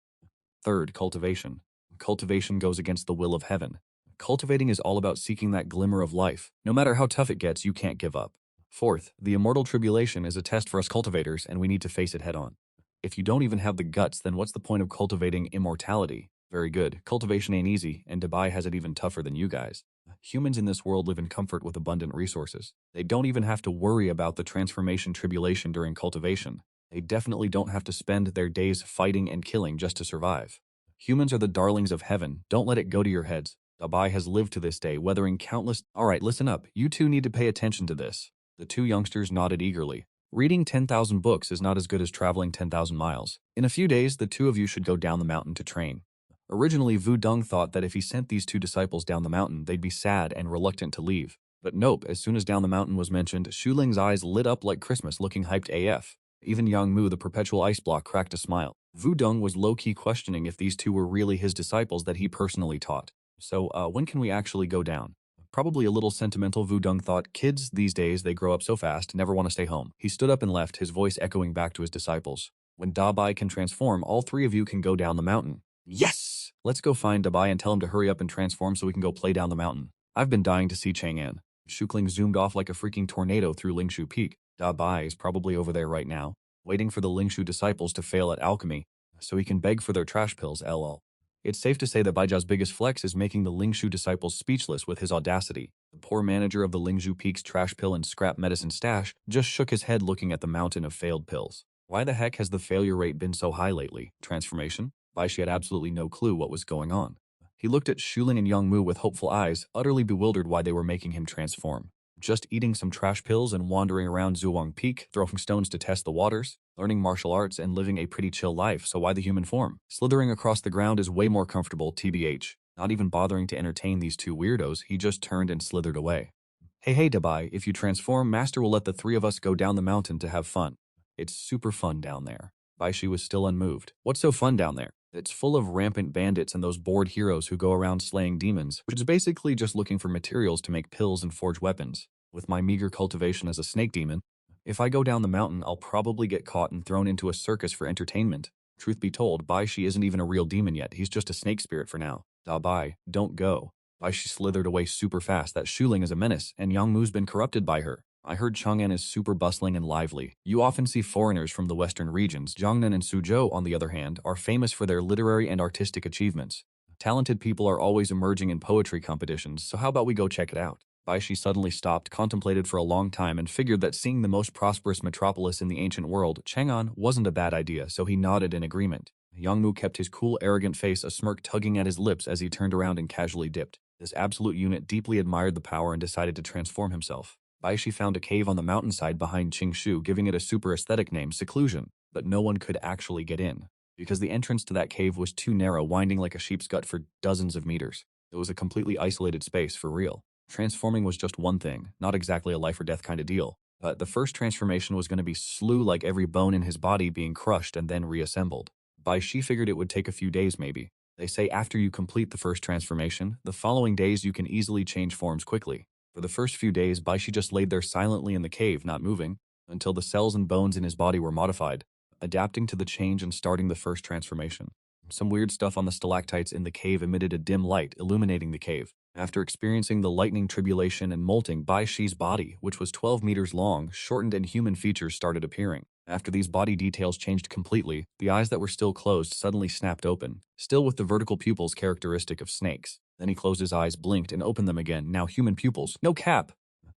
Third, cultivation. Cultivation goes against the will of heaven. Cultivating is all about seeking that glimmer of life. No matter how tough it gets, you can't give up. Fourth, the immortal tribulation is a test for us cultivators, and we need to face it head on. If you don't even have the guts, then what's the point of cultivating immortality? Very good. Cultivation ain't easy, and Dubai has it even tougher than you guys. Humans in this world live in comfort with abundant resources. They don't even have to worry about the transformation tribulation during cultivation. They definitely don't have to spend their days fighting and killing just to survive. Humans are the darlings of heaven. Don't let it go to your heads. Dabai has lived to this day, weathering countless— Alright, listen up. You two need to pay attention to this. The two youngsters nodded eagerly. Reading 10,000 books is not as good as traveling 10,000 miles. In a few days, the two of you should go down the mountain to train. Originally, Wudong thought that if he sent these two disciples down the mountain, they'd be sad and reluctant to leave. But nope, as soon as down the mountain was mentioned, Shuling's eyes lit up like Christmas, looking hyped AF. Even Yangmu, the perpetual ice block, cracked a smile. Wudong was low-key questioning if these two were really his disciples that he personally taught. So, when can we actually go down? Probably a little sentimental, Wudong thought. Kids, these days, they grow up so fast, never want to stay home. He stood up and left, his voice echoing back to his disciples. When Dabai can transform, all three of you can go down the mountain. Yes! Let's go find Dabai and tell him to hurry up and transform so we can go play down the mountain. I've been dying to see Chang'an. Shukling zoomed off like a freaking tornado through Lingshu Peak. Dabai is probably over there right now, waiting for the Lingshu disciples to fail at alchemy, so he can beg for their trash pills, lol. It's safe to say that Baijia's biggest flex is making the Lingshu disciples speechless with his audacity. The poor manager of the Lingshu Peak's trash pill and scrap medicine stash just shook his head looking at the mountain of failed pills. Why the heck has the failure rate been so high lately? Transformation? Baishi had absolutely no clue what was going on. He looked at Shuling and Yangmu with hopeful eyes, utterly bewildered why they were making him transform. Just eating some trash pills and wandering around Zuowang Peak, throwing stones to test the waters, learning martial arts and living a pretty chill life, so why the human form? Slithering across the ground is way more comfortable, TBH. Not even bothering to entertain these two weirdos, he just turned and slithered away. Hey Dabai, if you transform, Master will let the three of us go down the mountain to have fun. It's super fun down there. Baishi was still unmoved. What's so fun down there? It's full of rampant bandits and those bored heroes who go around slaying demons, which is basically just looking for materials to make pills and forge weapons. With my meager cultivation as a snake demon, if I go down the mountain, I'll probably get caught and thrown into a circus for entertainment. Truth be told, Baishi isn't even a real demon yet, he's just a snake spirit for now. Dabai, don't go. Baishi slithered away super fast. That Shuling is a menace, and Yangmu's been corrupted by her. I heard Chang'an is super bustling and lively. You often see foreigners from the western regions. Jiangnan and Suzhou, on the other hand, are famous for their literary and artistic achievements. Talented people are always emerging in poetry competitions, so how about we go check it out? Baishi suddenly stopped, contemplated for a long time, and figured that seeing the most prosperous metropolis in the ancient world, Chang'an, wasn't a bad idea, so he nodded in agreement. Yangmu kept his cool, arrogant face, a smirk tugging at his lips as he turned around and casually dipped. This absolute unit deeply admired the power and decided to transform himself. Baishi found a cave on the mountainside behind Qingshu, giving it a super aesthetic name, Seclusion, but no one could actually get in, because the entrance to that cave was too narrow, winding like a sheep's gut for dozens of meters. It was a completely isolated space, for real. Transforming was just one thing, not exactly a life or death kind of deal. But the first transformation was going to be slew, like every bone in his body being crushed and then reassembled. Baishi figured it would take a few days maybe. They say after you complete the first transformation, the following days you can easily change forms quickly. For the first few days, Baishi just laid there silently in the cave, not moving, until the cells and bones in his body were modified, adapting to the change and starting the first transformation. Some weird stuff on the stalactites in the cave emitted a dim light, illuminating the cave. After experiencing the lightning, tribulation, and molting, Baishi's body, which was 12 meters long, shortened and human features started appearing. After these body details changed completely, the eyes that were still closed suddenly snapped open, still with the vertical pupils characteristic of snakes. Then he closed his eyes, blinked, and opened them again, now human pupils. No cap!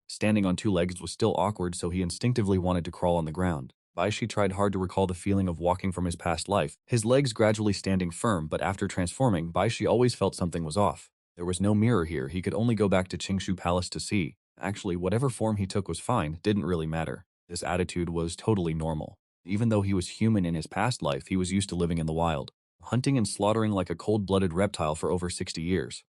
Standing on two legs was still awkward, so he instinctively wanted to crawl on the ground. Baishi tried hard to recall the feeling of walking from his past life, his legs gradually standing firm, but after transforming, Baishi always felt something was off. There was no mirror here, he could only go back to Qingshu Palace to see. Actually, whatever form he took was fine, didn't really matter. This attitude was totally normal. Even though he was human in his past life, he was used to living in the wild, hunting and slaughtering like a cold-blooded reptile for over 60 years.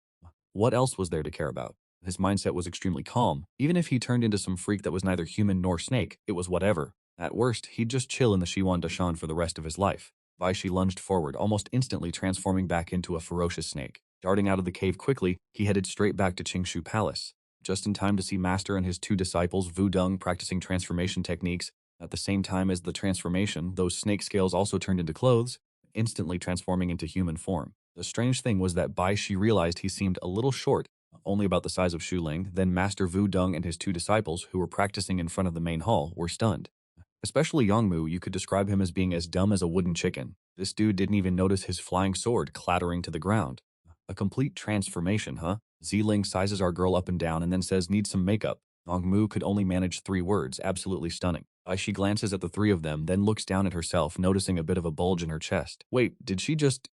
What else was there to care about? His mindset was extremely calm. Even if he turned into some freak that was neither human nor snake, it was whatever. At worst, he'd just chill in the Xianxia for the rest of his life. Baishi lunged forward, almost instantly transforming back into a ferocious snake. Darting out of the cave quickly, he headed straight back to Qingshu Palace, just in time to see Master and his two disciples, Wudong, practicing transformation techniques. At the same time as the transformation, those snake scales also turned into clothes, instantly transforming into human form. The strange thing was that Baishi realized he seemed a little short, only about the size of Shuling. Then Master Wudong and his two disciples, who were practicing in front of the main hall, were stunned. Especially Yongmu, you could describe him as being as dumb as a wooden chicken. This dude didn't even notice his flying sword clattering to the ground. A complete transformation, huh? Ziling sizes our girl up and down and then says needs some makeup. Yongmu could only manage 3 words, absolutely stunning. She glances at the 3 of them, then looks down at herself, noticing a bit of a bulge in her chest. Wait, did she just...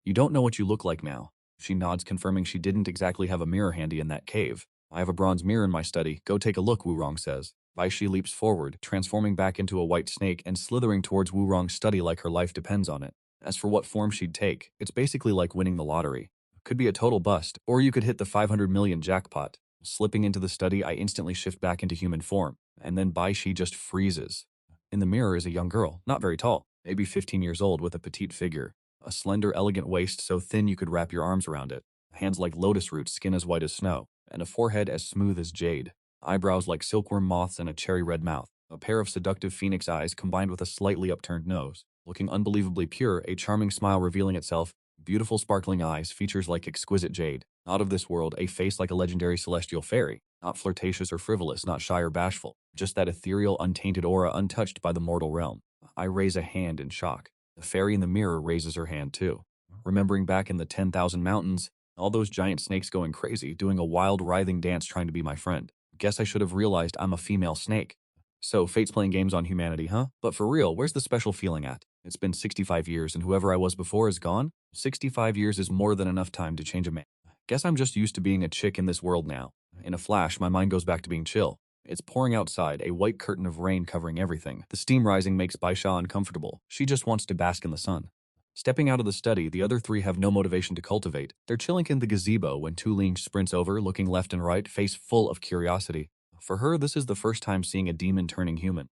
You don't know what you look like now. She nods, confirming she didn't exactly have a mirror handy in that cave. I have a bronze mirror in my study. Go take a look, Wurong says. Baishi leaps forward, transforming back into a white snake and slithering towards Wurong's study like her life depends on it. As for what form she'd take, it's basically like winning the lottery. Could be a total bust, or you could hit the 500 million jackpot. Slipping into the study, I instantly shift back into human form, and then Baishi just freezes. In the mirror is a young girl, not very tall, maybe 15 years old, with a petite figure. A slender, elegant waist so thin you could wrap your arms around it. Hands like lotus roots, skin as white as snow, and a forehead as smooth as jade. Eyebrows like silkworm moths and a cherry red mouth. A pair of seductive phoenix eyes combined with a slightly upturned nose. Looking unbelievably pure, a charming smile revealing itself. Beautiful sparkling eyes, features like exquisite jade. Not of this world, a face like a legendary celestial fairy. Not flirtatious or frivolous, not shy or bashful. Just that ethereal, untainted aura untouched by the mortal realm. I raise a hand in shock. The fairy in the mirror raises her hand too. Remembering back in the 10,000 mountains, all those giant snakes going crazy, doing a wild writhing dance trying to be my friend. Guess I should have realized I'm a female snake. So, fate's playing games on humanity, huh? But for real, where's the special feeling at? It's been 65 years and whoever I was before is gone? 65 years is more than enough time to change a man. Guess I'm just used to being a chick in this world now. In a flash, my mind goes back to being chill. It's pouring outside, a white curtain of rain covering everything. The steam rising makes Baisha uncomfortable. She just wants to bask in the sun. Stepping out of the study, the other 3 have no motivation to cultivate. They're chilling in the gazebo when Tu Ling sprints over, looking left and right, face full of curiosity. For her, this is the first time seeing a demon turning human.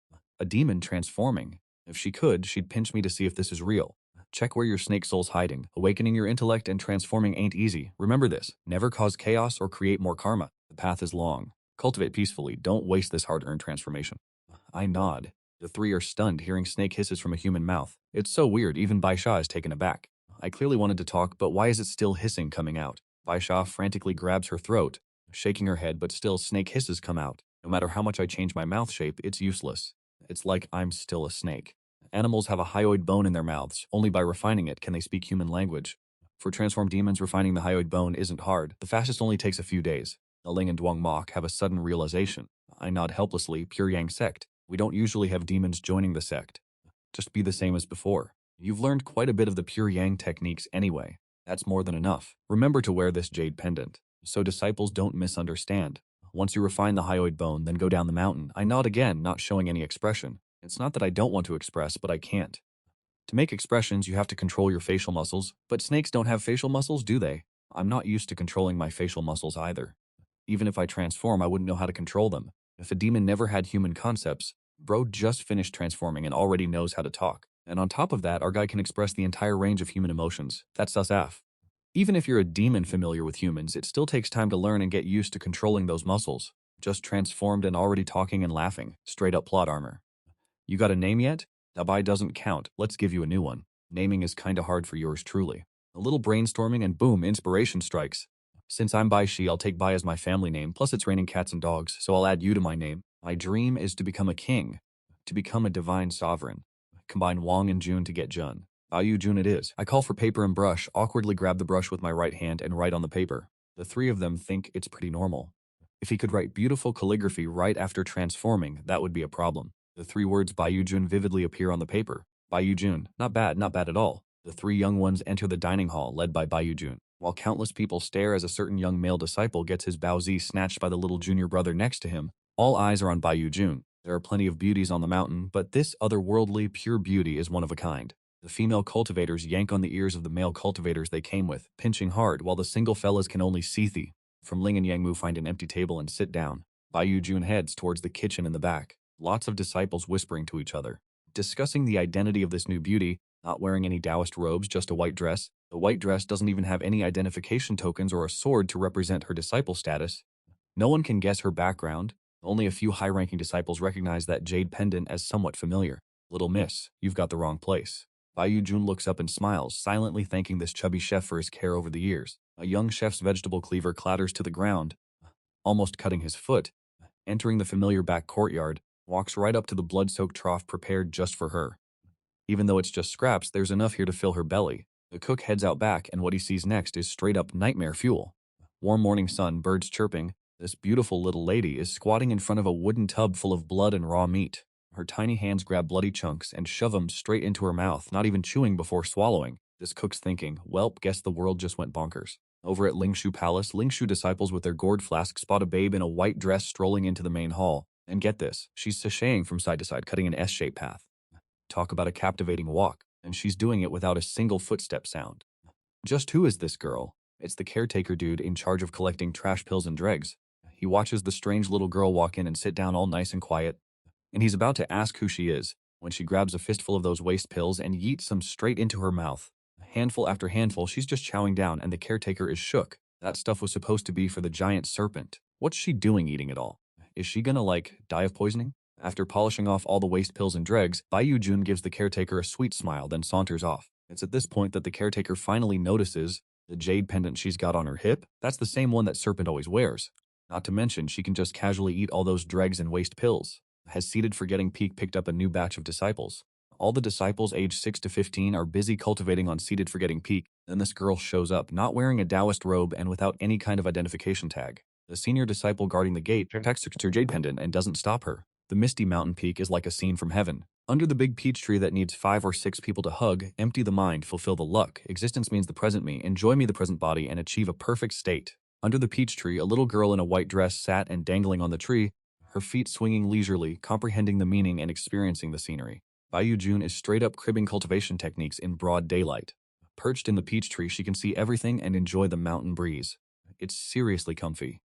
A demon transforming. If she could, she'd pinch me to see if this is real. Check where your snake soul's hiding. Awakening your intellect and transforming ain't easy. Remember this, never cause chaos or create more karma. The path is long. Cultivate peacefully, don't waste this hard-earned transformation. I nod. The 3 are stunned, hearing snake hisses from a human mouth. It's so weird, even Baisha is taken aback. I clearly wanted to talk, but why is it still hissing coming out? Baisha frantically grabs her throat, shaking her head, but still snake hisses come out. No matter how much I change my mouth shape, it's useless. It's like I'm still a snake. Animals have a hyoid bone in their mouths. Only by refining it can they speak human language. For transformed demons, refining the hyoid bone isn't hard. The fastest only takes a few days. Ling and Duang Mok have a sudden realization. I nod helplessly. Pure Yang sect. We don't usually have demons joining the sect. Just be the same as before. You've learned quite a bit of the Pure Yang techniques anyway. That's more than enough. Remember to wear this jade pendant, so disciples don't misunderstand. Once you refine the hyoid bone, then go down the mountain. I nod again, not showing any expression. It's not that I don't want to express, but I can't. To make expressions, you have to control your facial muscles, but snakes don't have facial muscles, do they? I'm not used to controlling my facial muscles either. Even if I transform, I wouldn't know how to control them. If a demon never had human concepts, bro just finished transforming and already knows how to talk. And on top of that, our guy can express the entire range of human emotions. That's sus af. Even if you're a demon familiar with humans, it still takes time to learn and get used to controlling those muscles. Just transformed and already talking and laughing. Straight up plot armor. You got a name yet? Dabai doesn't count. Let's give you a new one. Naming is kinda hard for yours truly. A little brainstorming and boom, inspiration strikes. Since I'm Bai Shi, I'll take Bai as my family name, plus it's raining cats and dogs, so I'll add you to my name. My dream is to become a king, to become a divine sovereign. Combine Wang and Jun to get Jun. Yu Jun it is. I call for paper and brush, awkwardly grab the brush with my right hand and write on the paper. The three of them think it's pretty normal. If he could write beautiful calligraphy right after transforming, that would be a problem. The three words Yu Jun vividly appear on the paper. Yu Jun. Not bad at all. The three young ones enter the dining hall, led by Yu Jun, while countless people stare as a certain young male disciple gets his Baozi snatched by the little junior brother next to him. All eyes are on Yu Jun. There are plenty of beauties on the mountain, but this otherworldly, pure beauty is one of a kind. The female cultivators yank on the ears of the male cultivators they came with, pinching hard, while the single fellas can only see thee. From Ling and Yangmu find an empty table and sit down. Yu Jun heads towards the kitchen in the back. Lots of disciples whispering to each other, discussing the identity of this new beauty, not wearing any Taoist robes, just a white dress. The white dress doesn't even have any identification tokens or a sword to represent her disciple status. No one can guess her background. Only a few high-ranking disciples recognize that jade pendant as somewhat familiar. Little miss, you've got the wrong place. Yu Jun looks up and smiles, silently thanking this chubby chef for his care over the years. A young chef's vegetable cleaver clatters to the ground, almost cutting his foot. Entering the familiar back courtyard, walks right up to the blood-soaked trough prepared just for her. Even though it's just scraps, there's enough here to fill her belly. The cook heads out back, and what he sees next is straight-up nightmare fuel. Warm morning sun, birds chirping. This beautiful little lady is squatting in front of a wooden tub full of blood and raw meat. Her tiny hands grab bloody chunks and shove them straight into her mouth, not even chewing before swallowing. This cook's thinking, welp, guess the world just went bonkers. Over at Lingshu Palace, Lingshu disciples with their gourd flask spot a babe in a white dress strolling into the main hall. And get this, she's sashaying from side to side, cutting an S-shaped path. Talk about a captivating walk, and she's doing it without a single footstep sound. Just who is this girl? It's the caretaker dude in charge of collecting trash pills and dregs. He watches the strange little girl walk in and sit down all nice and quiet, and he's about to ask who she is, when she grabs a fistful of those waste pills and yeets them straight into her mouth. Handful after handful, she's just chowing down, and the caretaker is shook. That stuff was supposed to be for the giant serpent. What's she doing eating it all? Is she gonna, die of poisoning? After polishing off all the waste pills and dregs, Yu Jun gives the caretaker a sweet smile, then saunters off. It's at this point that the caretaker finally notices the jade pendant she's got on her hip. That's the same one that Serpent always wears. Not to mention, she can just casually eat all those dregs and waste pills. Has Seated Forgetting Peak picked up a new batch of disciples? All the disciples aged 6 to 15 are busy cultivating on Seated Forgetting Peak. Then this girl shows up, not wearing a Taoist robe and without any kind of identification tag. The senior disciple guarding the gate protects her jade pendant and doesn't stop her. The misty mountain peak is like a scene from heaven. Under the big peach tree that needs 5 or 6 people to hug, empty the mind, fulfill the luck. Existence means the present me, enjoy me the present body, and achieve a perfect state. Under the peach tree, a little girl in a white dress sat and dangling on the tree, her feet swinging leisurely, comprehending the meaning and experiencing the scenery. Yu Jun is straight up cribbing cultivation techniques in broad daylight. Perched in the peach tree, she can see everything and enjoy the mountain breeze. It's seriously comfy.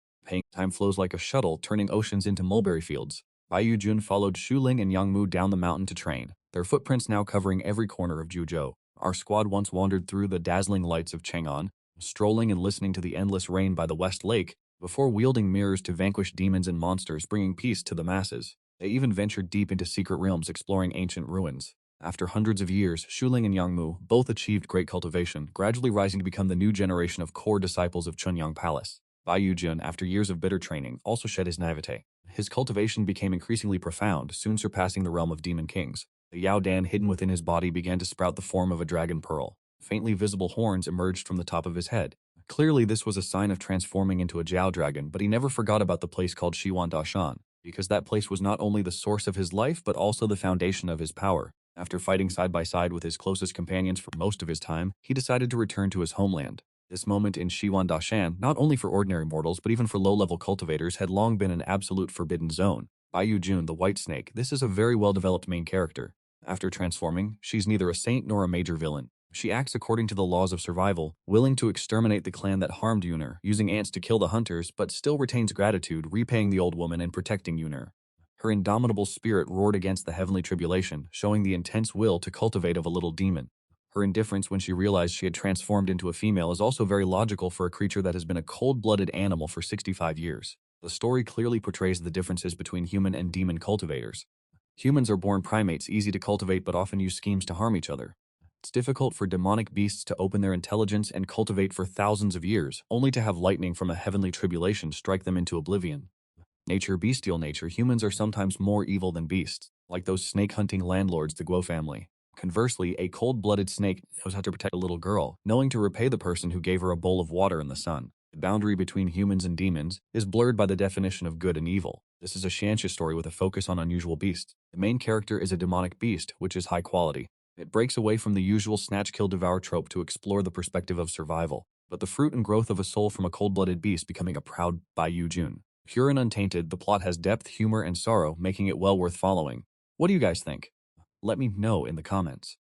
Time flows like a shuttle, turning oceans into mulberry fields. Yu Jun followed Shu Ling and Yangmu down the mountain to train, their footprints now covering every corner of Juzhou. Our squad once wandered through the dazzling lights of Chang'an, strolling and listening to the endless rain by the West Lake, before wielding mirrors to vanquish demons and monsters, bringing peace to the masses. They even ventured deep into secret realms, exploring ancient ruins. After hundreds of years, Shu Ling and Yangmu both achieved great cultivation, gradually rising to become the new generation of core disciples of Chunyang Palace. Yu Jun, after years of bitter training, also shed his naivete. His cultivation became increasingly profound, soon surpassing the realm of demon kings. The Yao Dan hidden within his body began to sprout the form of a dragon pearl. Faintly visible horns emerged from the top of his head. Clearly, this was a sign of transforming into a Jiao dragon, but he never forgot about the place called Xianxia, because that place was not only the source of his life, but also the foundation of his power. After fighting side by side with his closest companions for most of his time, he decided to return to his homeland. This moment in Xianxia, not only for ordinary mortals, but even for low-level cultivators, had long been an absolute forbidden zone. Baiyu Jun, the White Snake, this is a very well-developed main character. After transforming, she's neither a saint nor a major villain. She acts according to the laws of survival, willing to exterminate the clan that harmed Yuner, using ants to kill the hunters, but still retains gratitude, repaying the old woman and protecting Yuner. Her indomitable spirit roared against the heavenly tribulation, showing the intense will to cultivate of a little demon. Her indifference when she realized she had transformed into a female is also very logical for a creature that has been a cold-blooded animal for 65 years. The story clearly portrays the differences between human and demon cultivators. Humans are born primates, easy to cultivate but often use schemes to harm each other. It's difficult for demonic beasts to open their intelligence and cultivate for thousands of years, only to have lightning from a heavenly tribulation strike them into oblivion. Bestial nature, humans are sometimes more evil than beasts, like those snake-hunting landlords, the Guo family. Conversely, a cold-blooded snake knows how to protect a little girl, knowing to repay the person who gave her a bowl of water in the sun. The boundary between humans and demons is blurred by the definition of good and evil. This is a Xianxia story with a focus on unusual beasts. The main character is a demonic beast, which is high quality. It breaks away from the usual snatch-kill-devour trope to explore the perspective of survival, but the fruit and growth of a soul from a cold-blooded beast becoming a proud Baiyu Jun. Pure and untainted, the plot has depth, humor, and sorrow, making it well worth following. What do you guys think? Let me know in the comments.